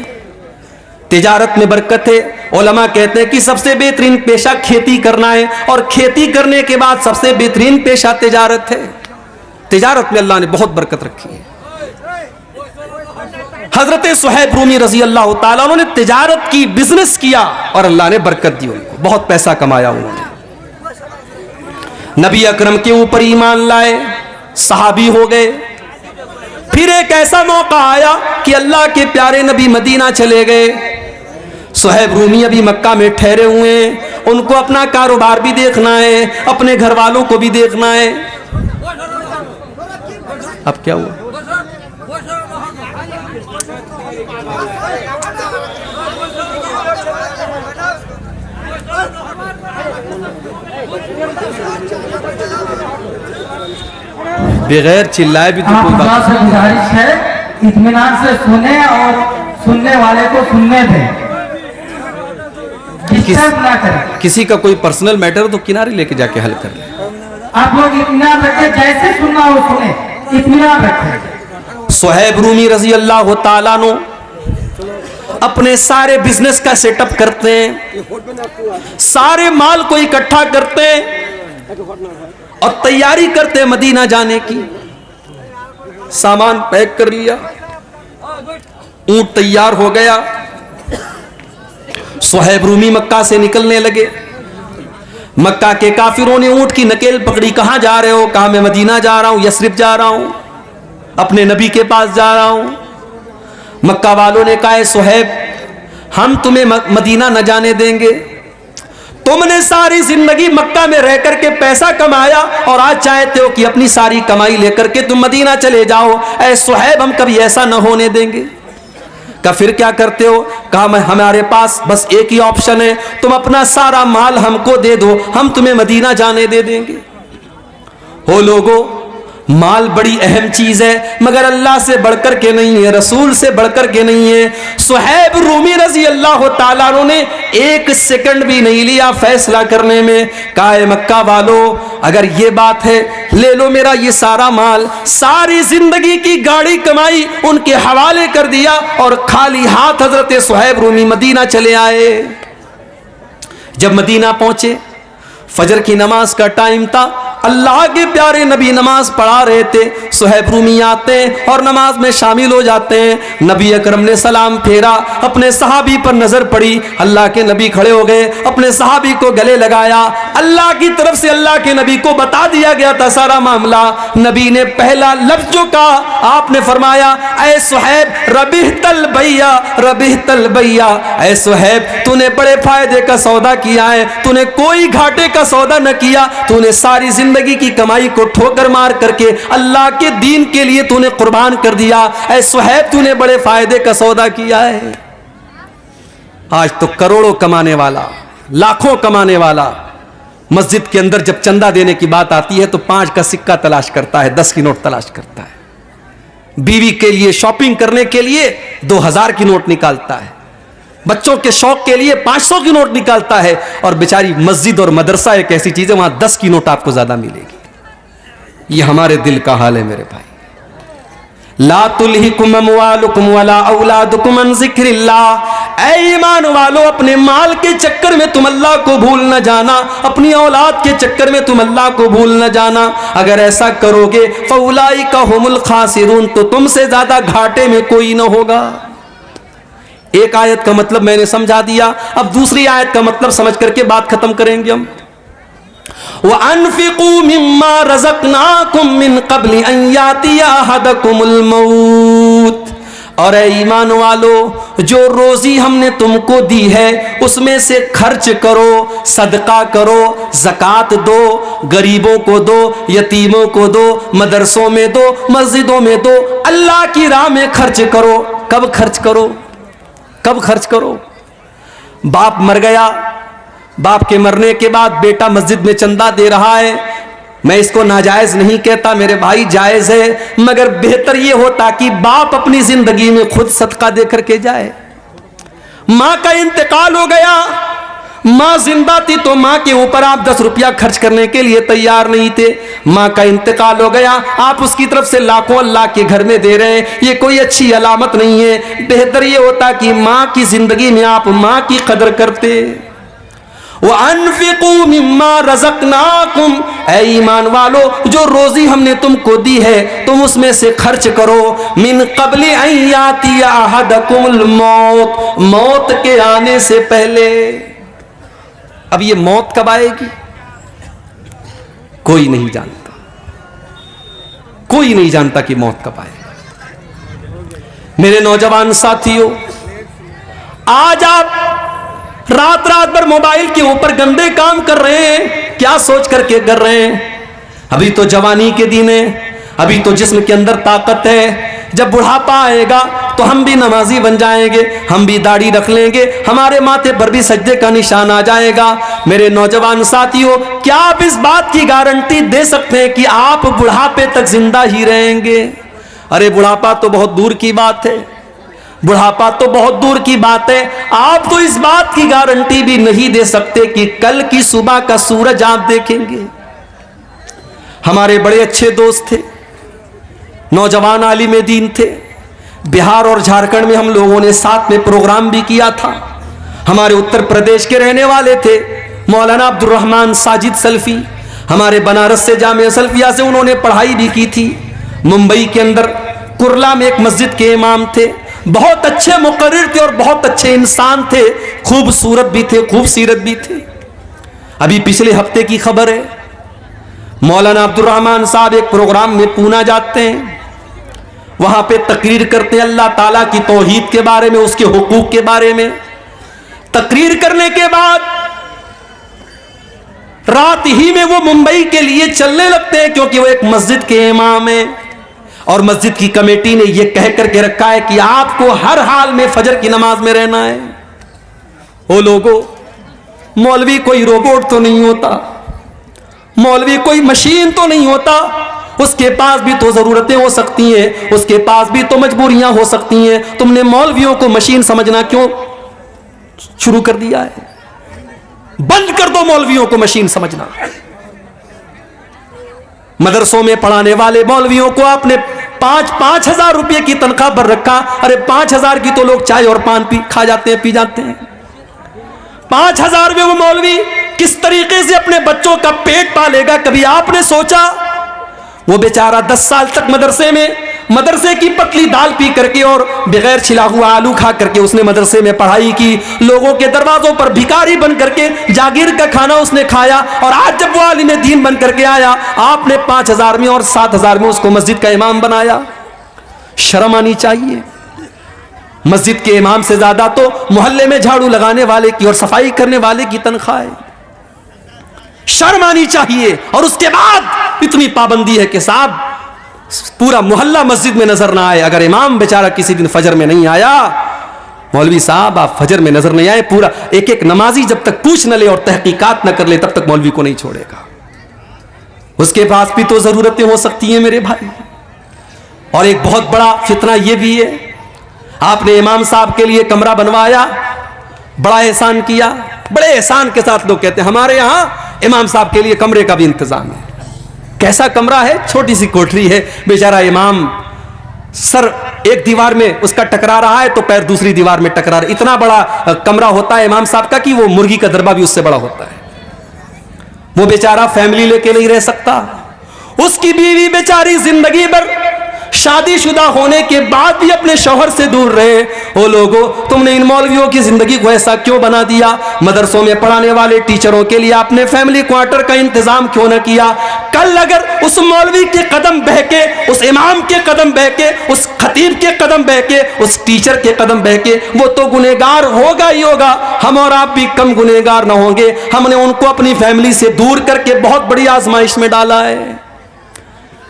तिजारत में बरकत है। उलमा कहते हैं कि सबसे बेहतरीन पेशा खेती करना है और खेती करने के बाद सबसे बेहतरीन पेशा तिजारत है। तिजारत में अल्लाह ने बहुत बरकत रखी है। हजरत सुहैब रूमी रजी अल्लाह ताला उन्होंने तिजारत की, बिजनेस किया और अल्लाह ने बरकत दी उनको, बहुत पैसा कमाया उन्होंने। नबी अकरम के ऊपर ईमान लाए, सहाबी हो गए। फिर एक ऐसा मौका आया कि अल्लाह के प्यारे नबी मदीना चले गए। सुहैब रूमी अभी मक्का में ठहरे हुए हैं, उनको अपना कारोबार भी देखना है, अपने घर वालों को भी देखना है। अब क्या हुआ? बगैर चिल्लाए भी तो कोई बात से गुजारिश है, इत्मीनान से सुने और सुनने वाले को सुनने दें, डिस्टर्ब ना करें। किसी का कोई पर्सनल मैटर हो तो किनारे लेके जाके हल कर ले। आप लोग इत्मीनान रखें, जैसे सुनना हो सुने, इत्मीनान रखें। सुहैब रूमी रजी अल्लाह ताला नो अपने सारे बिजनेस का सेटअप करते हैं, सारे माल को इकट्ठा करते हैं और तैयारी करते हैं मदीना जाने की। सामान पैक कर लिया, ऊंट तैयार हो गया। सुहैब रूमी मक्का से निकलने लगे। मक्का के काफिरों ने ऊंट की नकेल पकड़ी, कहां जा रहे हो? कहा मैं मदीना जा रहा हूं, यस्रिब जा रहा हूं, अपने नबी के पास जा रहा हूं। मक्का वालों ने कहा सुहैब हम तुम्हें मदीना न जाने देंगे, तुमने सारी जिंदगी मक्का में रह करके पैसा कमाया और आज चाहते हो कि अपनी सारी कमाई लेकर के तुम मदीना चले जाओ। ऐ सुहैब हम कभी ऐसा न होने देंगे। कहा फिर क्या करते हो? कहा मैं हमारे पास बस एक ही ऑप्शन है, तुम अपना सारा माल हमको दे दो, हम तुम्हें मदीना जाने दे देंगे। हो लोगों, माल बड़ी अहम चीज है मगर अल्लाह से बढ़कर के नहीं है, रसूल से बढ़कर के नहीं है। सुहैब रूमी रजी अल्लाह ताला ने एक सेकंड भी नहीं लिया फैसला करने में। कहा मक्का वालों अगर ये बात है ले लो मेरा ये सारा माल, सारी जिंदगी की गाड़ी कमाई उनके हवाले कर दिया और खाली हाथ हजरत सुहैब रूमी मदीना चले आए। जब मदीना पहुंचे, फजर की नमाज का टाइम था, अल्लाह के प्यारे नबी नमाज पढ़ा रहे थे। सुहैब रूमी आते हैं और नमाज में शामिल हो जाते हैं। नबी अकरम ने सलाम फेरा, अपने सहाबी पर नजर पड़ी, अल्लाह के नबी खड़े हो गए, अपने सहाबी को गले लगाया। अल्लाह की तरफ से अल्लाह के नबी को बता दिया गया था सारा मामला। नबी ने पहला लफ्ज जो कहा, आपने फरमाया ऐ सुहैब रबिहतल भैया, रबिहतल भैया। ऐ सुहैब तूने बड़े फायदे का सौदा किया है, तूने कोई घाटे का सौदा न किया, तूने सारी जिंदगी की कमाई को ठोकर मार करके अल्लाह के दीन के लिए तूने कुर्बान कर दिया। ऐ सुहैब तूने बड़े फायदे का सौदा किया है। आज तो करोड़ों कमाने वाला, लाखों कमाने वाला मस्जिद के अंदर जब चंदा देने की बात आती है तो 5 का सिक्का तलाश करता है, 10 की नोट तलाश करता है। बीवी के लिए शॉपिंग करने के लिए 2000 की नोट निकालता है, बच्चों के शौक के लिए 500 की नोट निकालता है। और बेचारी मस्जिद और मदरसा एक ऐसी चीज है वहां 10 की नोट आपको ज्यादा मिलेगी। ये हमारे दिल का हाल है मेरे भाई। ला तुल्हिकुम अमवालुकुम वला औलादुकुम अन ज़िक्रिल्लाह। ऐ ईमान वालों, अपने माल के चक्कर में तुम अल्लाह को भूल न जाना, अपनी औलाद के चक्कर में तुम अल्लाह को भूल न जाना। अगर ऐसा करोगे फउलाइका हुमुल खासिरून, तो तुमसे ज्यादा घाटे में कोई न होगा। एक आयत का मतलब मैंने समझा दिया, अब दूसरी आयत का मतलब समझ करके बात खत्म करेंगे हम। वअन्फिकू मिम्मा रज़क़नाकुम मिन क़ब्ल अन यातिया अहदकुमुल मौत। और ऐ ईमान वालों, जो रोजी हमने तुमको दी है उसमें से खर्च करो, सदका करो, ज़कात दो, गरीबों को दो, यतीमों को दो, मदरसों में दो, मस्जिदों में दो, अल्लाह की राह में खर्च करो। कब खर्च करो? कब खर्च करो? बाप मर गया, बाप के मरने के बाद बेटा मस्जिद में चंदा दे रहा है, मैं इसको नाजायज नहीं कहता मेरे भाई, जायज है, मगर बेहतर यह होता कि बाप अपनी जिंदगी में खुद सदका दे करके जाए। मां का इंतकाल हो गया, मां जिंदा थी तो मां के ऊपर आप 10 रुपया खर्च करने के लिए तैयार नहीं थे। मां का इंतकाल हो गया, आप उसकी तरफ से लाखों अल्लाह के घर में दे रहे हैं, ये कोई अच्छी अलामत नहीं है। बेहतर ये होता कि मां की जिंदगी में आप मां की कदर करते। व अनफिकू मिम्मा रज़क़नाकुम, ऐ ईमान वालो जो रोजी हमने तुमको दी है तुम उसमें से खर्च करो। मिन क़ब्लि अन यातिया अहदकुमुल मौत, मौत के आने से पहले। अब ये मौत कब आएगी कोई नहीं जानता, कोई नहीं जानता कि मौत कब आएगी। मेरे नौजवान साथियों, आज आप रात रात भर मोबाइल के ऊपर गंदे काम कर रहे हैं, क्या सोच करके कर रहे हैं? अभी तो जवानी के दिन है, अभी तो जिस्म के अंदर ताकत है। जब बुढ़ापा आएगा तो हम भी नमाजी बन जाएंगे, हम भी दाढ़ी रख लेंगे, हमारे माथे पर भी सजदे का निशान आ जाएगा। मेरे नौजवान साथियों, क्या आप इस बात की गारंटी दे सकते हैं कि आप बुढ़ापे तक जिंदा ही रहेंगे? अरे बुढ़ापा तो बहुत दूर की बात है, बुढ़ापा तो बहुत दूर की बात है। आप तो इस बात की गारंटी भी नहीं दे सकते कि कल की सुबह का सूरज आप देखेंगे। हमारे बड़े अच्छे दोस्त थे, नौजवान आलिम दीन थे, बिहार और झारखंड में हम लोगों ने साथ में प्रोग्राम भी किया था। हमारे उत्तर प्रदेश के रहने वाले थे मौलाना अब्दुल रहमान साजिद सल्फी, हमारे बनारस से जामिया सल्फिया से उन्होंने पढ़ाई भी की थी। मुंबई के अंदर कुर्ला में एक मस्जिद के इमाम थे, बहुत अच्छे मुकर्रिर थे और बहुत अच्छे इंसान थे, खूबसूरत भी थे, खूबसीरत भी थे। अभी पिछले हफ्ते की खबर है, मौलाना अब्दुल रहमान साहब एक प्रोग्राम में पूना जाते हैं, वहां पे तकरीर करते हैं अल्लाह ताला की तौहीद के बारे में, उसके हुकूक के बारे में। तकरीर करने के बाद रात ही में वो मुंबई के लिए चलने लगते हैं, क्योंकि वो एक मस्जिद के इमाम है और मस्जिद की कमेटी ने यह कह करके रखा है कि आपको हर हाल में फजर की नमाज में रहना है। ओ लोगों, मौलवी कोई रोबोट तो नहीं होता, मौलवी कोई मशीन तो नहीं होता, उसके पास भी तो जरूरतें हो सकती हैं, उसके पास भी तो मजबूरियां हो सकती हैं। तुमने मौलवियों को मशीन समझना क्यों शुरू कर दिया है? बंद कर दो मौलवियों को मशीन समझना। मदरसों में पढ़ाने वाले मौलवियों को आपने 5-5 हजार रुपए की तनख्वाह पर रखा। अरे 5 हजार की तो लोग चाय और पान खा जाते हैं, पी जाते हैं। 5 हजार में वो मौलवी किस तरीके से अपने बच्चों का पेट पालेगा, कभी आपने सोचा? वो बेचारा 10 साल तक मदरसे की पतली दाल पी करके और बगैर छिला हुआ आलू खा करके उसने मदरसे में पढ़ाई की, लोगों के दरवाजों पर भिखारी बन करके जागीर का खाना उसने खाया, और आज जब वो आलिम दीन बन करके आया, आपने 5 हजार में और 7 हजार में उसको मस्जिद का इमाम बनाया। शर्म आनी चाहिए। मस्जिद के इमाम से ज्यादा तो मोहल्ले में झाड़ू लगाने वाले की और सफाई करने वाले की तनख्वाह है। शर्म आनी चाहिए। और उसके बाद इतनी पाबंदी है कि साहब पूरा मोहल्ला मस्जिद में नजर ना आए। अगर इमाम बेचारा किसी दिन फजर में नहीं आया, मौलवी साहब आप फजर में नजर नहीं आए, पूरा एक एक नमाजी जब तक पूछ न ले और तहकीकात न कर ले तब तक मौलवी को नहीं छोड़ेगा। उसके पास भी तो जरूरतें हो सकती हैं मेरे भाई। और एक बहुत बड़ा फितना यह भी है, आपने इमाम साहब के लिए कमरा बनवाया, बड़ा एहसान किया, बड़े एहसान के साथ लोग कहते हैं हमारे यहां इमाम साहब के लिए कमरे का भी इंतजाम है। कैसा कमरा है? छोटी सी कोठरी है, बेचारा इमाम सर एक दीवार में उसका टकरा रहा है तो पैर दूसरी दीवार में टकरा रहा है। इतना बड़ा कमरा होता है इमाम साहब का कि वो मुर्गी का दरबा भी उससे बड़ा होता है। वो बेचारा फैमिली लेके नहीं रह सकता। उसकी बीवी बेचारी जिंदगी भर शादीशुदा होने के बाद भी अपने शौहर से दूर रहे। ओ लोगों, तुमने इन मौलवियों की जिंदगी को ऐसा क्यों बना दिया? मदरसों में पढ़ाने वाले टीचरों के लिए आपने फैमिली क्वार्टर का इंतजाम क्यों न किया? कल अगर उस मौलवी के कदम बह के, उस इमाम के कदम बह के, उस खतीब के कदम बह के, उस टीचर के कदम बह के, वो तो गुनहगार होगा ही होगा, हम और आप भी कम गुनहगार ना होंगे। हमने उनको अपनी फैमिली से दूर करके बहुत बड़ी आजमाइश में डाला है।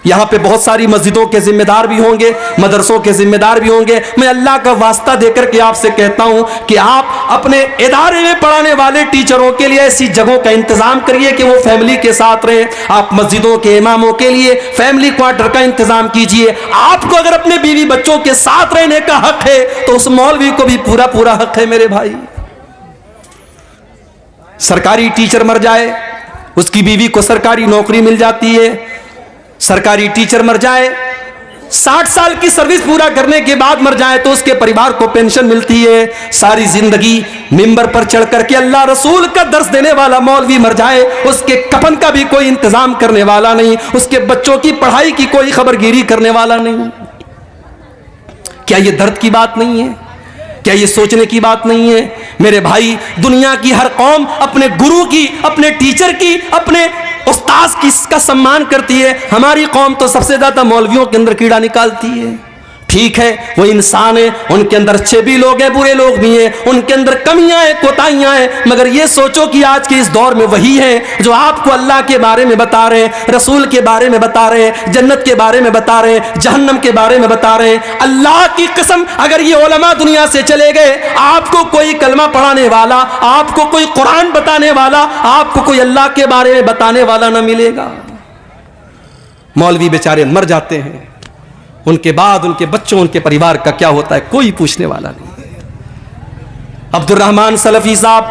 यहां पे बहुत सारी मस्जिदों के जिम्मेदार भी होंगे, मदरसों के जिम्मेदार भी होंगे। मैं अल्लाह का वास्ता देकर के आपसे कहता हूं कि आप अपने इदारे में पढ़ाने वाले टीचरों के लिए ऐसी जगहों का इंतजाम करिए कि वो फैमिली के साथ रहे। आप मस्जिदों के इमामों के लिए फैमिली क्वार्टर का इंतजाम कीजिए। आपको अगर अपने बीवी बच्चों के साथ रहने का हक है तो उस मौलवी को भी पूरा पूरा हक है मेरे भाई। सरकारी टीचर मर जाए, उसकी बीवी को सरकारी नौकरी मिल जाती है। सरकारी टीचर मर जाए, 60 साल की सर्विस पूरा करने के बाद मर जाए तो उसके परिवार को पेंशन मिलती है। सारी जिंदगी मिंबर पर चढ़ करके अल्लाह रसूल का दर्स देने वाला मौलवी मर जाए, उसके कफन का भी कोई इंतजाम करने वाला नहीं, उसके बच्चों की पढ़ाई की कोई खबरगिरी करने वाला नहीं। क्या यह दर्द की बात नहीं है? क्या ये सोचने की बात नहीं है? मेरे भाई, दुनिया की हर कौम अपने गुरु की, अपने टीचर की, अपने उस्ताद की का सम्मान करती है। हमारी कौम तो सबसे ज्यादा मौलवियों के अंदर कीड़ा निकालती है। ठीक है, वो इंसान है, उनके अंदर अच्छे भी लोग हैं, बुरे लोग भी हैं, उनके अंदर कमियां हैं, कोताहियां हैं, मगर ये सोचो कि आज के इस दौर में वही है जो आपको अल्लाह के बारे में बता रहे हैं, रसूल के बारे में बता रहे हैं, जन्नत के बारे में बता रहे हैं, जहन्नम के बारे में बता रहे हैं। अल्लाह की कसम, अगर ये उलमा दुनिया से चले गए, आपको कोई कलमा पढ़ाने वाला, आपको कोई कुरान बताने वाला, आपको कोई अल्लाह के बारे में बताने वाला ना मिलेगा। मौलवी बेचारे मर जाते हैं, उनके बाद उनके बच्चों, उनके परिवार का क्या होता है कोई पूछने वाला नहीं। अब्दुल रहमान सलफी साहब,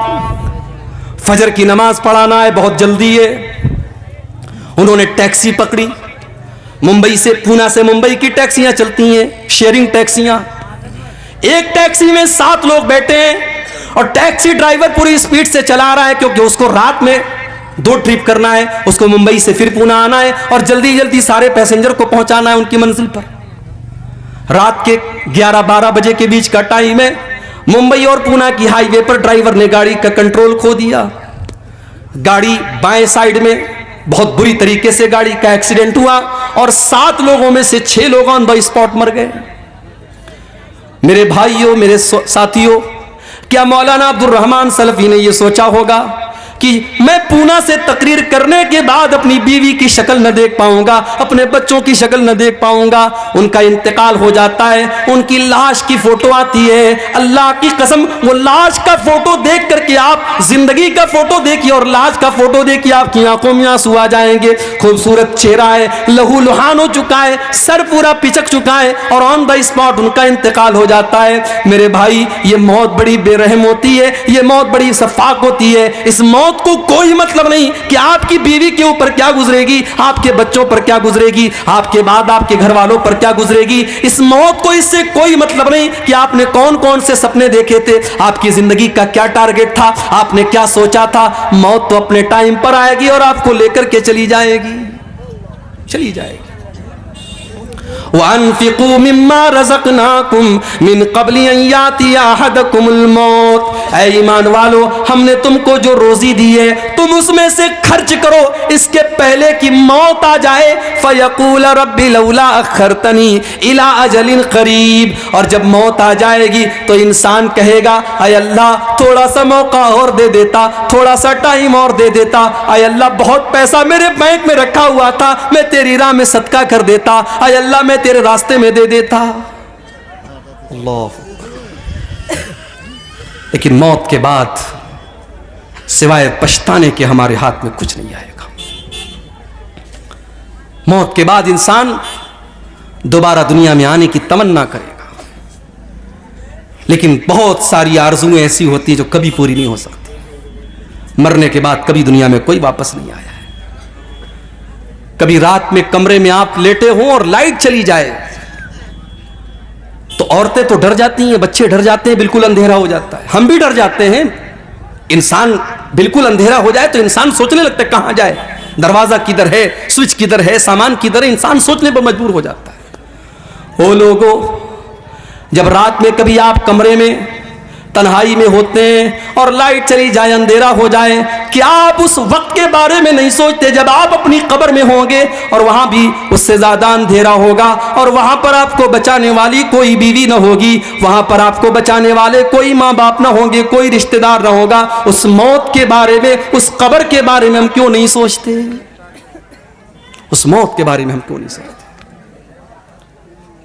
फजर की नमाज पढ़ाना है, बहुत जल्दी है। उन्होंने टैक्सी पकड़ी, मुंबई से, पूना से मुंबई की टैक्सियां चलती हैं, शेयरिंग टैक्सियां। एक टैक्सी में 7 लोग बैठे हैं और टैक्सी ड्राइवर पूरी स्पीड से चला रहा है, क्योंकि उसको रात में 2 ट्रिप करना है, उसको मुंबई से फिर पूना आना है और जल्दी जल्दी सारे पैसेंजर को पहुंचाना है उनकी मंजिल पर। रात के 11-12 बजे के बीच का टाइम है। मुंबई और पूना की हाईवे पर ड्राइवर ने गाड़ी का कंट्रोल खो दिया। गाड़ी बाएं साइड में, बहुत बुरी तरीके से गाड़ी का एक्सीडेंट हुआ और 7 लोगों में से 6 लोग ऑन द स्पॉट मर गए। मेरे भाइयों, मेरे साथियों, क्या मौलाना अब्दुल रहमान सलफी ने यह सोचा होगा कि मैं पूना से तकरीर करने के बाद अपनी बीवी की शक्ल न देख पाऊंगा, अपने बच्चों की शक्ल न देख पाऊंगा? उनका इंतकाल हो जाता है, उनकी लाश की फोटो आती है। अल्लाह की कसम, वो लाश का फोटो देख करके आप जिंदगी का फोटो देखिए और लाश का फोटो देखिए, आपकी आंखों में आंसू आ जाएंगे। खूबसूरत चेहरा है, लहू लुहान हो चुका है, सर पूरा पिचक चुका है और ऑन द स्पॉट उनका इंतकाल हो जाता है। मेरे भाई, ये मौत बड़ी बेरहम होती है, ये मौत बड़ी सफाक होती है। इस मौत को कोई मतलब नहीं कि आपकी बीवी के ऊपर क्या गुजरेगी, आपके बच्चों पर क्या गुजरेगी, आपके बाद आपके घर वालों पर क्या गुजरेगी। इस मौत को इससे कोई मतलब नहीं कि आपने कौन कौन से सपने देखे थे, आपकी जिंदगी का क्या टारगेट था, आपने क्या सोचा था। मौत तो अपने टाइम पर आएगी और आपको लेकर के चली जाएगी, चली जाएगी। वअन्फिकू मिम्मा रज़क़नाकुम मिन क़ब्लि अन यातिया अहदकुमुल मौत। ऐ ईमान वालो, हमने तुमको जो रोजी दी है तुम उसमें से खर्च करो, इसके पहले कि मौत आ जाए। फयक़ूल रब्बी लौला अख़रतनी इला अजलिन क़रीब। और जब मौत आ जाएगी तो इंसान कहेगा, ऐ अल्लाह थोड़ा सा मौका और दे देता, थोड़ा सा टाइम और दे देता। ऐ अल्लाह बहुत पैसा मेरे बैंक में रखा हुआ था, मैं तेरी राह में सदका कर देता। ऐ अल्लाह मैं तेरे रास्ते में दे देता। अल्लाह। लेकिन मौत के बाद सिवाय पछताने के हमारे हाथ में कुछ नहीं आएगा। मौत के बाद इंसान दोबारा दुनिया में आने की तमन्ना करेगा, लेकिन बहुत सारी आरज़ुएं ऐसी होती हैं जो कभी पूरी नहीं हो सकती। मरने के बाद कभी दुनिया में कोई वापस नहीं आया है। कभी रात में कमरे में आप लेटे हो और लाइट चली जाए तो औरतें तो डर जाती हैं, बच्चे डर जाते हैं, बिल्कुल अंधेरा हो जाता है, हम भी डर जाते हैं। इंसान बिल्कुल अंधेरा हो जाए तो इंसान सोचने लगता है कहां जाए, दरवाजा किधर है, स्विच किधर है, सामान किधर है, इंसान सोचने पर मजबूर हो जाता है। ओ लोगों, जब रात में कभी आप कमरे में तन्हाई में होते हैं और लाइट चली जाए, अंधेरा हो जाए, क्या आप उस वक्त के बारे में नहीं सोचते जब आप अपनी कब्र में होंगे और वहां भी उससे ज्यादा अंधेरा होगा और वहां पर आपको बचाने वाली कोई बीवी न होगी, वहां पर आपको बचाने वाले कोई माँ बाप न होंगे, कोई रिश्तेदार न होगा। उस मौत के बारे में, उस कब्र के बारे में हम क्यों नहीं सोचते? उस मौत के बारे में हम क्यों नहीं सोचते?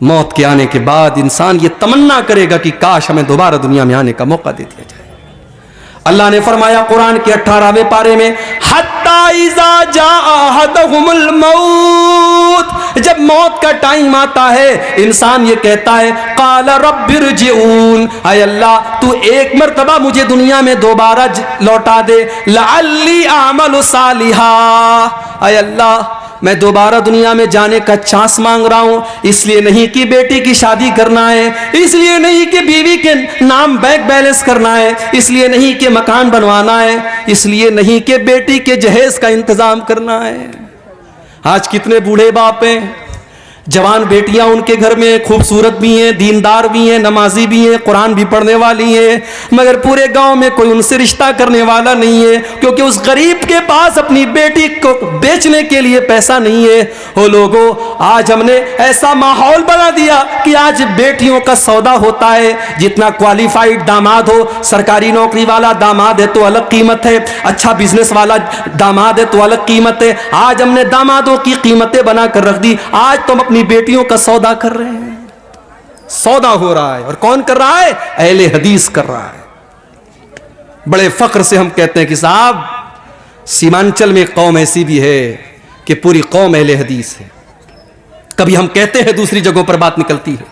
मौत के आने के बाद इंसान ये तमन्ना करेगा कि काश हमें दोबारा दुनिया में आने का मौका दे दिया जाए। अल्लाह ने फरमाया कुरान के 18वें पारे में, हत्ता इज़ा जाअ अहदहुमुल मौत, जब मौत का टाइम आता है इंसान ये कहता है, क़ाल रब्बिरजिऊन, ऐ अल्लाह तू एक मर्तबा मुझे दुनिया में दोबारा लौटा दे, लअल्ली अअमलु सालिहा, ऐ अल्लाह मैं दोबारा दुनिया में जाने का चांस मांग रहा हूं। इसलिए नहीं कि बेटी की शादी करना है, इसलिए नहीं कि बीवी के नाम बैंक बैलेंस करना है, इसलिए नहीं कि मकान बनवाना है, इसलिए नहीं कि बेटी के जहेज का इंतजाम करना है। आज कितने बूढ़े बाप हैं, जवान बेटियां उनके घर में खूबसूरत भी हैं, दीनदार भी हैं, नमाजी भी हैं, कुरान भी पढ़ने वाली हैं, मगर पूरे गांव में कोई उनसे रिश्ता करने वाला नहीं है, क्योंकि उस गरीब के पास अपनी बेटी को बेचने के लिए पैसा नहीं है। ओ लोगों, आज हमने ऐसा माहौल बना दिया कि आज बेटियों का सौदा होता है। जितना क्वालिफाइड दामाद हो, सरकारी नौकरी वाला दामाद है तो अलग कीमत है, अच्छा बिजनेस वाला दामाद है तो अलग कीमत है। आज हमने दामादों की कीमतें बनाकर रख दी। आज तो अपनी बेटियों का सौदा कर रहे हैं, सौदा हो रहा है। और कौन कर रहा है? अहले हदीस कर रहा है। बड़े फख्र से हम कहते हैं कि साहब, सीमांचल में कौम ऐसी भी है कि पूरी कौम अहले हदीस है। कभी हम कहते हैं, दूसरी जगहों पर बात निकलती है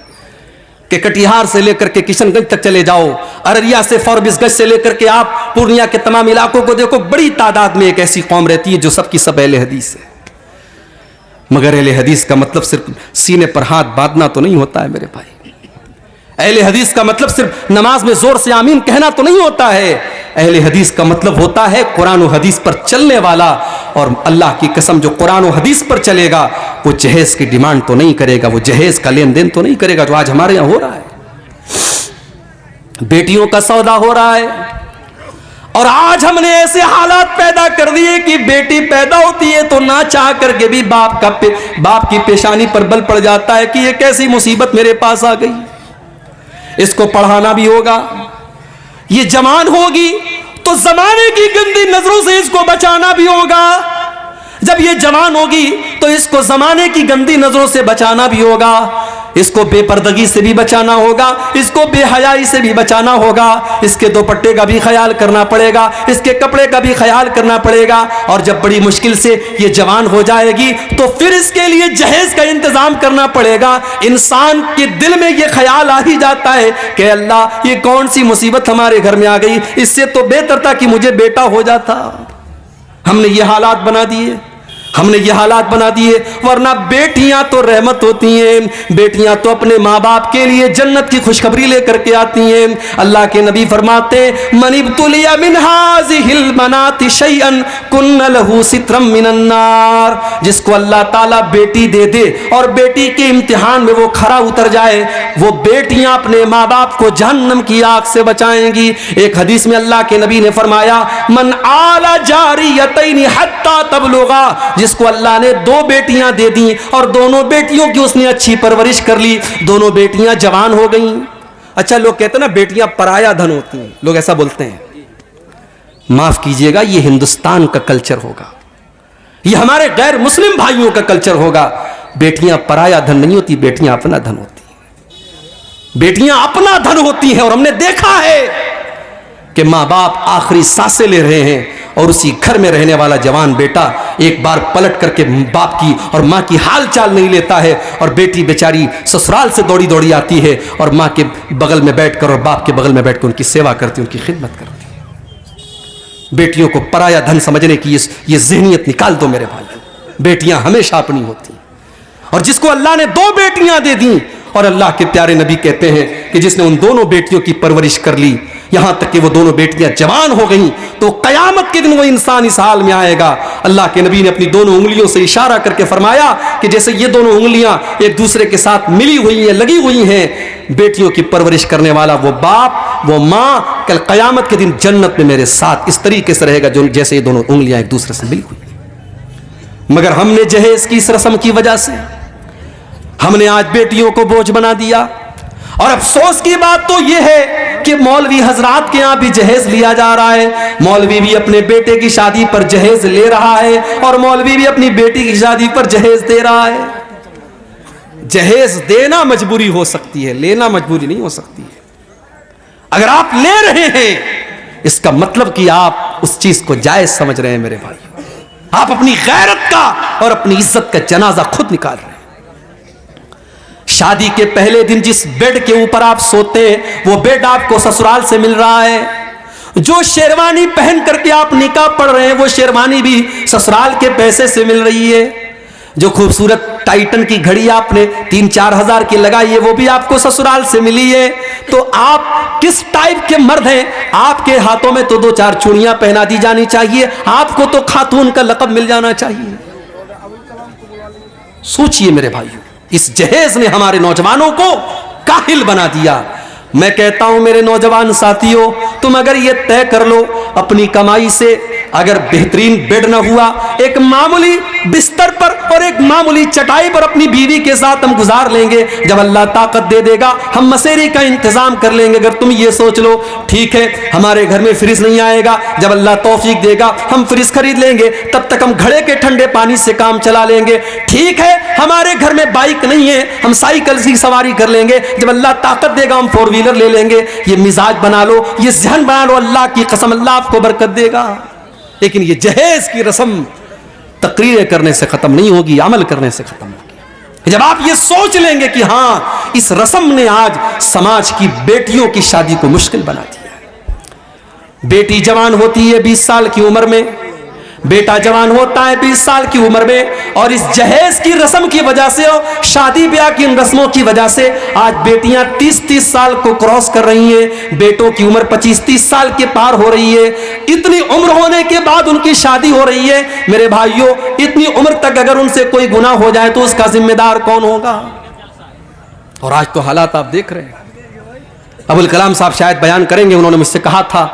कि कटिहार से लेकर के किशनगंज तक चले जाओ, अररिया से फॉरबिसगंज से लेकर के आप पूर्णिया के तमाम इलाकों को देखो, बड़ी तादाद में एक ऐसी कौम रहती है जो सबकी सब अहले हदीस है। मगर अहले हदीस का मतलब सिर्फ सीने पर हाथ बांधना तो नहीं होता है मेरे भाई। अहले हदीस का मतलब सिर्फ नमाज में जोर से आमीन कहना तो नहीं होता है। अहले हदीस का मतलब होता है कुरान और हदीस पर चलने वाला। और अल्लाह की कसम, जो कुरान और हदीस पर चलेगा वो जहेज की डिमांड तो नहीं करेगा, वो जहेज का लेन देन तो नहीं करेगा जो आज हमारे यहां हो रहा है। बेटियों का सौदा हो रहा है, और आज हमने ऐसे हालात पैदा कर दिए कि बेटी पैदा होती है तो ना चाह करके भी बाप की पेशानी पर बल पड़ जाता है कि ये कैसी मुसीबत मेरे पास आ गई। इसको पढ़ाना भी होगा, ये जवान होगी तो जमाने की गंदी नजरों से इसको बचाना भी होगा। जब ये जवान होगी तो इसको जमाने की गंदी नजरों से बचाना भी होगा। इसको बेपर्दगी से भी बचाना होगा, इसको बेहयाई से भी बचाना होगा, इसके दुपट्टे का भी ख्याल करना पड़ेगा, इसके कपड़े का भी ख्याल करना पड़ेगा। और जब बड़ी मुश्किल से ये जवान हो जाएगी तो फिर इसके लिए जहेज का इंतजाम करना पड़ेगा। इंसान के दिल में ये ख्याल आ ही जाता है कि अल्लाह, ये कौन सी मुसीबत हमारे घर में आ गई, इससे तो बेहतर था कि मुझे बेटा हो जाता। हमने ये हालात बना दिए, हमने ये हालात बना दिए। वरना बेटियां तो रहमत होती हैं, बेटियां तो अपने माँ बाप के लिए जन्नत की खुशखबरी लेकर के आती हैं। अल्लाह के नबी फरमाते, मनिब्तुलिया मिन हाज़िहिल बनाति शैअन कुन्न लहू सित्रम मिनन नार। जिसको अल्लाह ताला बेटी दे दे और बेटी के इम्तिहान में वो खरा उतर जाए, वो बेटियां अपने माँ बाप को जहन्नम की आग से बचाएंगी। एक हदीस में अल्लाह के नबी ने फरमाया, मन आला जारियतैनि हत्ता तबलुगा। जिसको अल्लाह ने 2 बेटियां दे दी और दोनों बेटियों की उसने अच्छी परवरिश कर ली, दोनों बेटियां जवान हो गईं। अच्छा, लोग कहते हैं ना बेटियां पराया धन होती हैं, लोग ऐसा बोलते हैं। माफ कीजिएगा, ये हिंदुस्तान का कल्चर होगा, ये हमारे गैर मुस्लिम भाइयों का कल्चर होगा। बेटियां पराया धन नहीं होती, बेटियां अपना धन होती हैं। बेटियां अपना धन होती हैं। और हमने देखा है कि माँ बाप आखिरी सांसें ले रहे हैं और उसी घर में रहने वाला जवान बेटा एक बार पलट करके बाप की और माँ की हाल चाल नहीं लेता है, और बेटी बेचारी ससुराल से दौड़ी दौड़ी आती है और माँ के बगल में बैठकर और बाप के बगल में बैठकर उनकी सेवा करती है, उनकी खिदमत करती है। बेटियों को पराया धन समझने की ये ज़हनियत निकाल दो मेरे भाई। बेटियां हमेशा अपनी होती, और जिसको अल्लाह ने 2 बेटियां दे दी, और अल्लाह के प्यारे नबी कहते हैं कि जिसने उन दोनों बेटियों की परवरिश कर ली, यहां तक कि वो दोनों बेटियां जवान हो गईं, तो कयामत के दिन वो इंसान इस हाल में आएगा। अल्लाह के नबी ने अपनी दोनों उंगलियों से इशारा करके फरमाया कि जैसे ये दोनों उंगलियां एक दूसरे के साथ मिली हुई हैं, लगी हुई हैं, बेटियों की परवरिश करने वाला वो बाप, वो माँ कल कयामत के दिन जन्नत में मेरे साथ इस तरीके से रहेगा जो जैसे ये दोनों उंगलियां एक दूसरे से मिली हुई। मगर हमने जहेज की इस रस्म की वजह से हमने आज बेटियों को बोझ बना दिया। और अफसोस की बात तो यह है कि मौलवी हजरात के यहां भी जहेज लिया जा रहा है। मौलवी भी अपने बेटे की शादी पर जहेज ले रहा है और मौलवी भी अपनी बेटी की शादी पर जहेज दे रहा है। जहेज देना मजबूरी हो सकती है, लेना मजबूरी नहीं हो सकती है। अगर आप ले रहे हैं, इसका मतलब कि आप उस चीज को जायज समझ रहे हैं मेरे भाई। आप अपनी गैरत का और अपनी इज्जत का जनाजा खुद निकाल रहे हैं। शादी के पहले दिन जिस बेड के ऊपर आप सोते हैं, वो बेड आपको ससुराल से मिल रहा है। जो शेरवानी पहन करके आप निकाह पढ़ रहे हैं, वो शेरवानी भी ससुराल के पैसे से मिल रही है। जो खूबसूरत टाइटन की घड़ी आपने 3-4 हजार की लगाई है, वो भी आपको ससुराल से मिली है। तो आप किस टाइप के मर्द हैं? आपके हाथों में तो 2-4 चूड़ियां पहना दी जानी चाहिए, आपको तो खातून का लक़ब मिल जाना चाहिए। सोचिए मेरे भाइयों, इस जहेज ने हमारे नौजवानों को काहिल बना दिया। मैं कहता हूं मेरे नौजवान साथियों, तुम अगर ये तय कर लो अपनी कमाई से, अगर बेहतरीन बेड न हुआ, एक मामूली बिस्तर पर और एक मामूली चटाई पर अपनी बीवी के साथ हम गुजार लेंगे, जब अल्लाह ताकत दे देगा हम मसेरी का इंतजाम कर लेंगे। अगर तुम ये सोच लो ठीक है हमारे घर में फ्रिज नहीं आएगा, जब अल्लाह तौफीक देगा हम फ्रिज खरीद लेंगे, तब तक हम घड़े के ठंडे पानी से काम चला लेंगे। ठीक है हमारे घर में बाइक नहीं है, हम साइकिल की सवारी कर लेंगे, जब अल्लाह ताकत देगा हम 4 व्हीलर ले लेंगे। ये मिजाज बना लो, ये ज़हन बना लो, अल्लाह की कसम अल्लाह आपको बरकत देगा। लेकिन ये जहेज की रस्म तकरीरें करने से खत्म नहीं होगी, अमल करने से खत्म होगी। जब आप ये सोच लेंगे कि हां इस रस्म ने आज समाज की बेटियों की शादी को मुश्किल बना दिया है। बेटी जवान होती है 20 साल की उम्र में, बेटा जवान होता है 20 साल की उम्र में, और इस जहेज की रस्म की वजह से और शादी ब्याह की इन रस्मों की वजह से आज बेटियां 30-30 साल को क्रॉस कर रही हैं, बेटों की उम्र 25-30 साल के पार हो रही है। इतनी उम्र होने के बाद उनकी शादी हो रही है। मेरे भाइयों, इतनी उम्र तक अगर उनसे कोई गुनाह हो जाए तो उसका जिम्मेदार कौन होगा? और आज तो हालात आप देख रहे हैं। अबुल कलाम साहब शायद बयान करेंगे, उन्होंने मुझसे कहा था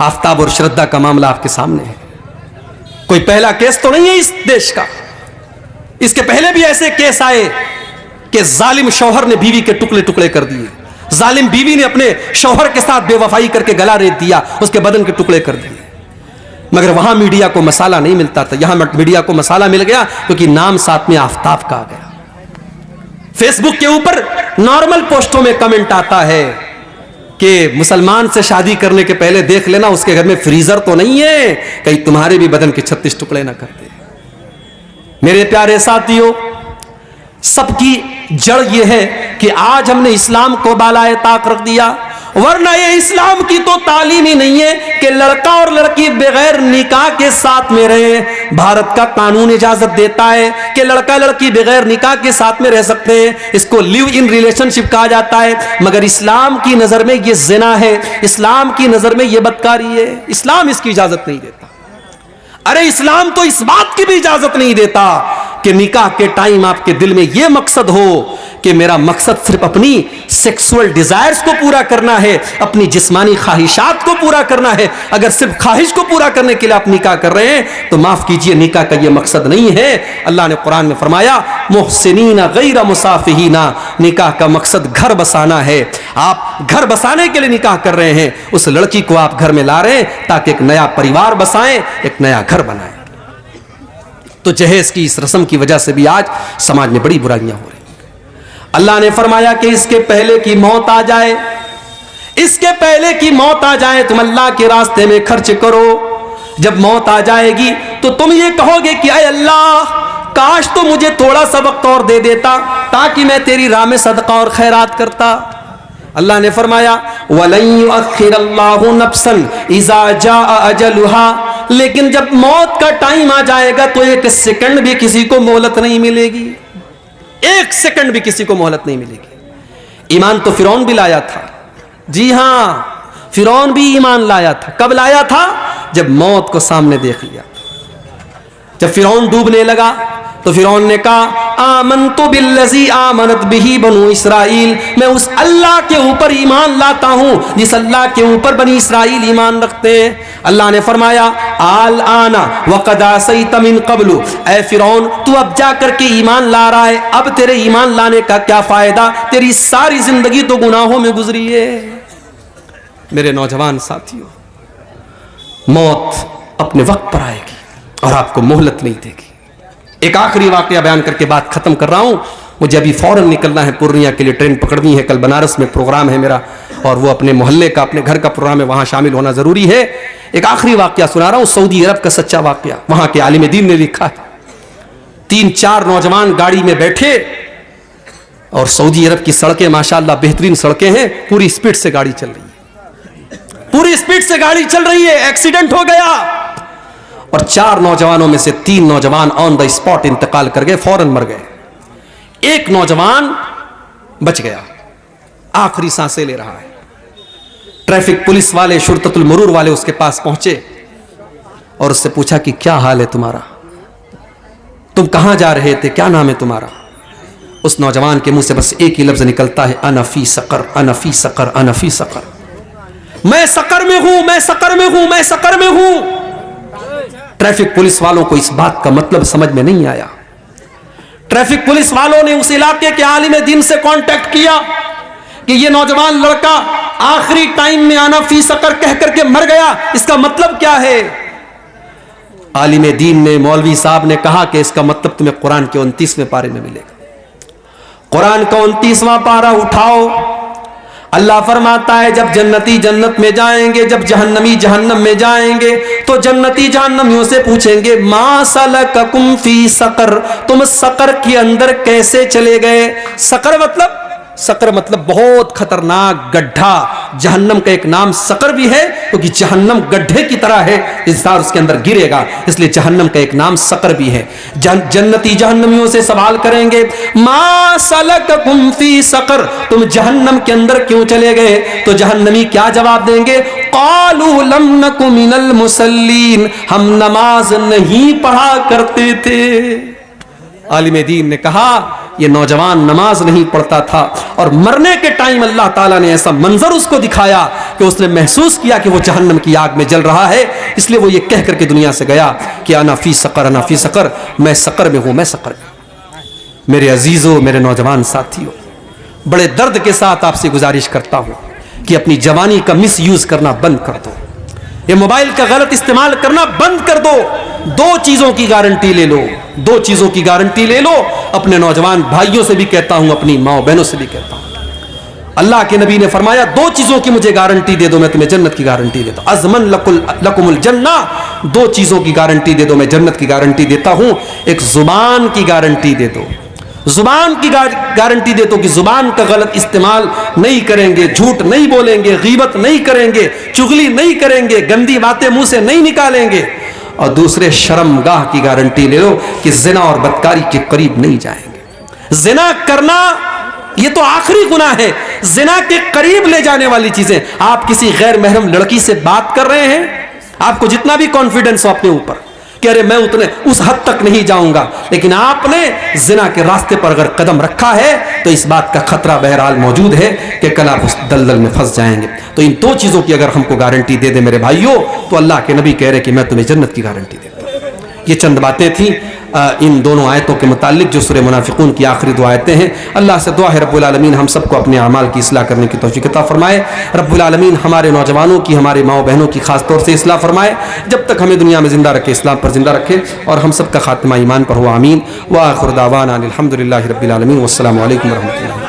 आफ्ताब और श्रद्धा का मामला आपके सामने है। कोई पहला केस तो नहीं है इस देश का, इसके पहले भी ऐसे केस आए कि जालिम शौहर ने बीवी के टुकड़े टुकड़े कर दिए, जालिम बीवी ने अपने शौहर के साथ बेवफाई करके गला रेत दिया, उसके बदन के टुकड़े कर दिए। मगर वहां मीडिया को मसाला नहीं मिलता था, यहां मीडिया को मसाला मिल गया क्योंकि नाम साथ में आफ्ताब का आ गया। फेसबुक के ऊपर नॉर्मल पोस्टों में कमेंट आता है कि मुसलमान से शादी करने के पहले देख लेना उसके घर में फ्रीजर तो नहीं है, कहीं तुम्हारे भी बदन के 36 टुकड़े ना कर दे। मेरे प्यारे साथियों, सबकी जड़ यह है कि आज हमने इस्लाम को बालाए ताक रख दिया, वरना ये इस्लाम की तो तालीम ही नहीं है कि लड़का और लड़की बगैर निकाह के साथ में रहे। भारत का कानून इजाजत देता है कि लड़का लड़की बगैर निकाह के साथ में रह सकते हैं, इसको लिव इन रिलेशनशिप कहा जाता है। मगर इस्लाम की नजर में ये जिना है, इस्लाम की नजर में ये बदकारी है, इस्लाम इसकी इजाजत नहीं देता। अरे इस्लाम तो इस बात की भी इजाजत नहीं देता कि निकाह के टाइम आपके दिल में यह मकसद हो कि मेरा मकसद सिर्फ अपनी सेक्सुअल डिजायर्स को पूरा करना है, अपनी जिस्मानी ख्वाहिशात को पूरा करना है। अगर सिर्फ ख्वाहिश को पूरा करने के लिए आप निकाह कर रहे हैं तो माफ कीजिए, निकाह का यह मकसद नहीं है। अल्लाह ने कुरान में फरमाया मुहसिनीना गैर मुसाफिहीना, निकाह का मकसद घर बसाना है। आप घर बसाने के लिए निकाह कर रहे हैं, उस लड़की को आप घर में ला रहे हैं ताकि एक नया परिवार बसाएं, एक नया घर बनाएं। तो जहेज की इस रस्म की वजह से भी आज समाज में बड़ी बुराइयां हो रही। अल्लाह ने फरमाया कि इसके पहले की मौत आ जाए, इसके पहले की मौत आ जाए तुम अल्लाह के रास्ते में खर्च करो। जब मौत आ जाएगी तो तुम ये कहोगे कि अय अल्लाह, काश तो मुझे थोड़ा सा वक्त और दे देता ताकि मैं तेरी राह में सदका और खैरात करता। अल्लाह ने फरमाया वलन युअख्खिरल्लाहु नफ्सन इज़ा जाअ अजलुहा, लेकिन जब मौत का टाइम आ जाएगा तो एक सेकंड भी किसी को मोहलत नहीं मिलेगी, एक सेकंड भी किसी को मोहलत नहीं मिलेगी। ईमान तो फिरौन भी लाया था, जी हां फिरौन भी ईमान लाया था। कब लाया था? जब मौत को सामने देख लिया। जब फिरौन डूबने लगा तो फिरौन ने कहा आमनतु बिल्लज़ी आमनत बिही बनु इसराइल, मैं उस अल्लाह के ऊपर ईमान लाता हूं जिस अल्लाह के ऊपर बनी इसराइल ईमान रखते हैं। अल्लाह ने फरमाया आल आना वक़द असैत मिन क़ब्लु, ऐ फिरौन तू अब जा करके ईमान ला रहा है, अब तेरे ईमान लाने का क्या फायदा, तेरी सारी जिंदगी तो गुनाहों में गुजरी है। मेरे नौजवान साथियों, मौत अपने वक्त पर आएगी और आपको मोहलत नहीं देगी। एक आखिरी वाकया बयान करके बात खत्म कर रहा हूं। मुझे अभी फौरन निकलना है पूर्णिया के लिए, ट्रेन पकड़नी है, कल बनारस में प्रोग्राम है मेरा और वो अपने मोहल्ले का अपने घर का प्रोग्राम है, वहां शामिल होना जरूरी है। एक आखिरी वाकया सुना रहा हूं, सऊदी अरब का सच्चा वाकया। वहां के आलिम दीन ने लिखा है, 3-4 नौजवान गाड़ी में बैठे और सऊदी अरब की सड़कें माशाअल्लाह बेहतरीन सड़कें हैं, पूरी स्पीड से गाड़ी चल रही है, पूरी स्पीड से गाड़ी चल रही है। एक्सीडेंट हो गया और 4 नौजवानों में से 3 नौजवान ऑन द स्पॉट इंतकाल कर गए, फौरन मर गए। एक नौजवान बच गया, आखिरी सांसें ले रहा है। ट्रैफिक पुलिस वाले, शुरतुल मरूर वाले उसके पास पहुंचे और उससे पूछा कि क्या हाल है तुम्हारा, तुम कहां जा रहे थे, क्या नाम है तुम्हारा? उस नौजवान के मुंह से बस एक ही लफ्ज निकलता है, अनफी सकर, अनफी सकर, अनफी सकर। मैं सकर में हूं, मैं सकर में हूं, मैं सकर में हूं। ट्रैफिक पुलिस वालों को इस बात का मतलब समझ में नहीं आया। ट्रैफिक पुलिस वालों ने उस इलाके के आलिम दीन से कांटेक्ट किया कि यह नौजवान लड़का आखिरी टाइम में आना फी सकर कह करके मर गया, इसका मतलब क्या है? आलिम दीन ने, मौलवी साहब ने कहा कि इसका मतलब तुम्हें कुरान के 29वें पारे में मिलेगा। कुरान का 29वां पारा उठाओ, अल्लाह फरमाता है जब जन्नती जन्नत में जाएंगे, जब जहन्नमी जहन्नम में जाएंगे तो जन्नती जहन्नमियों से पूछेंगे मा सलककुम फी सकर, तुम सकर के अंदर कैसे चले गए? सकर मतलब बहुत खतरनाक गड्ढा। जहन्नम का एक नाम सकर भी है क्योंकि जहन्नम गड्ढे की तरह है, इंसान उसके अंदर गिरेगा, इसलिए जहन्नम का एक नाम सकर भी है। जन्नती जहन्नमियों से सवाल करेंगे मा सलककुम फी सकर, तुम जहन्नम के अंदर क्यों चले गए? तो जहन्नमी क्या जवाब देंगे? क़ालू लम नकु मिनल मुसल्लीन, हम नमाज नहीं पढ़ा करते थे। आलिम दीन ने कहा यह नौजवान नमाज नहीं पढ़ता था और मरने के टाइम अल्लाह ताला ने ऐसा मंजर उसको दिखाया कि उसने महसूस किया कि वो जहन्नम की आग में जल रहा है, इसलिए वो ये कह करके दुनिया से गया कि अना फी सकर, अना फी सकर, मैं सकर में हूं, मैं सकर में। मेरे अजीजों, मेरे नौजवान साथियों, बड़े दर्द के साथ आपसे गुजारिश करता हूं कि अपनी जवानी का मिस यूज करना बंद कर दो, ये मोबाइल का गलत इस्तेमाल करना बंद कर दो। 2 चीजों की गारंटी ले लो, 2 चीजों की गारंटी ले लो। अपने नौजवान भाइयों से भी कहता हूं, अपनी माओ बहनों से भी कहता हूं, अल्लाह के नबी ने फरमाया 2 चीजों की मुझे गारंटी दे दो, मैं तुम्हें जन्नत की गारंटी देता हूं। अज़मन लकुमुल जन्ना, 2 चीजों की गारंटी दे दो, मैं जन्नत की गारंटी देता हूं। एक जुबान की गारंटी दे दो, जुबान की गारंटी दे दो कि जुबान का गलत इस्तेमाल नहीं करेंगे, झूठ नहीं बोलेंगे, गीबत नहीं करेंगे, चुगली नहीं करेंगे, गंदी बातें मुंह से नहीं निकालेंगे। और दूसरे शर्मगाह की गारंटी ले लो कि जिना और बदकारी के करीब नहीं जाएंगे। जिना करना ये तो आखिरी गुनाह है, जिना के करीब ले जाने वाली चीजें। आप किसी गैर महरम लड़की से बात कर रहे हैं, आपको जितना भी कॉन्फिडेंस हो अपने ऊपर कि अरे मैं उस हद तक नहीं जाऊंगा, लेकिन आपने जिना के रास्ते पर अगर कदम रखा है तो इस बात का खतरा बहरहाल मौजूद है कि कल आप उस दलदल में फंस जाएंगे। तो इन 2 चीजों की अगर हमको गारंटी दे दे मेरे भाइयों, तो अल्लाह के नबी कह रहे कि मैं तुम्हें जन्नत की गारंटी देता हूं। ये चंद बातें थी इन दोनों आयतों के मुतालिक जो सूरह मुनाफिकून की आखिरी 2 आयतें हैं। अल्लाह से दुआ है रब्बुल आलमीन हम सबको अपने अमाल की इस्लाह करने की तौफीक अता फरमाए। रब्बुल आलमीन हमारे नौजवानों की, हमारे माओ बहनों की खास तौर से इस्लाह फरमाए, जब तक हमें दुनिया में जिंदा रखे, इस्लाम पर जिंदा रखे और हम सबका खात्मा ईमान पर हो, आमीन। व आखिर दावाना अल्हम्दुलिल्लाहि रब्बिल आलमीन। वस्सलामु अलैकुम व रहमतुल्लाहि।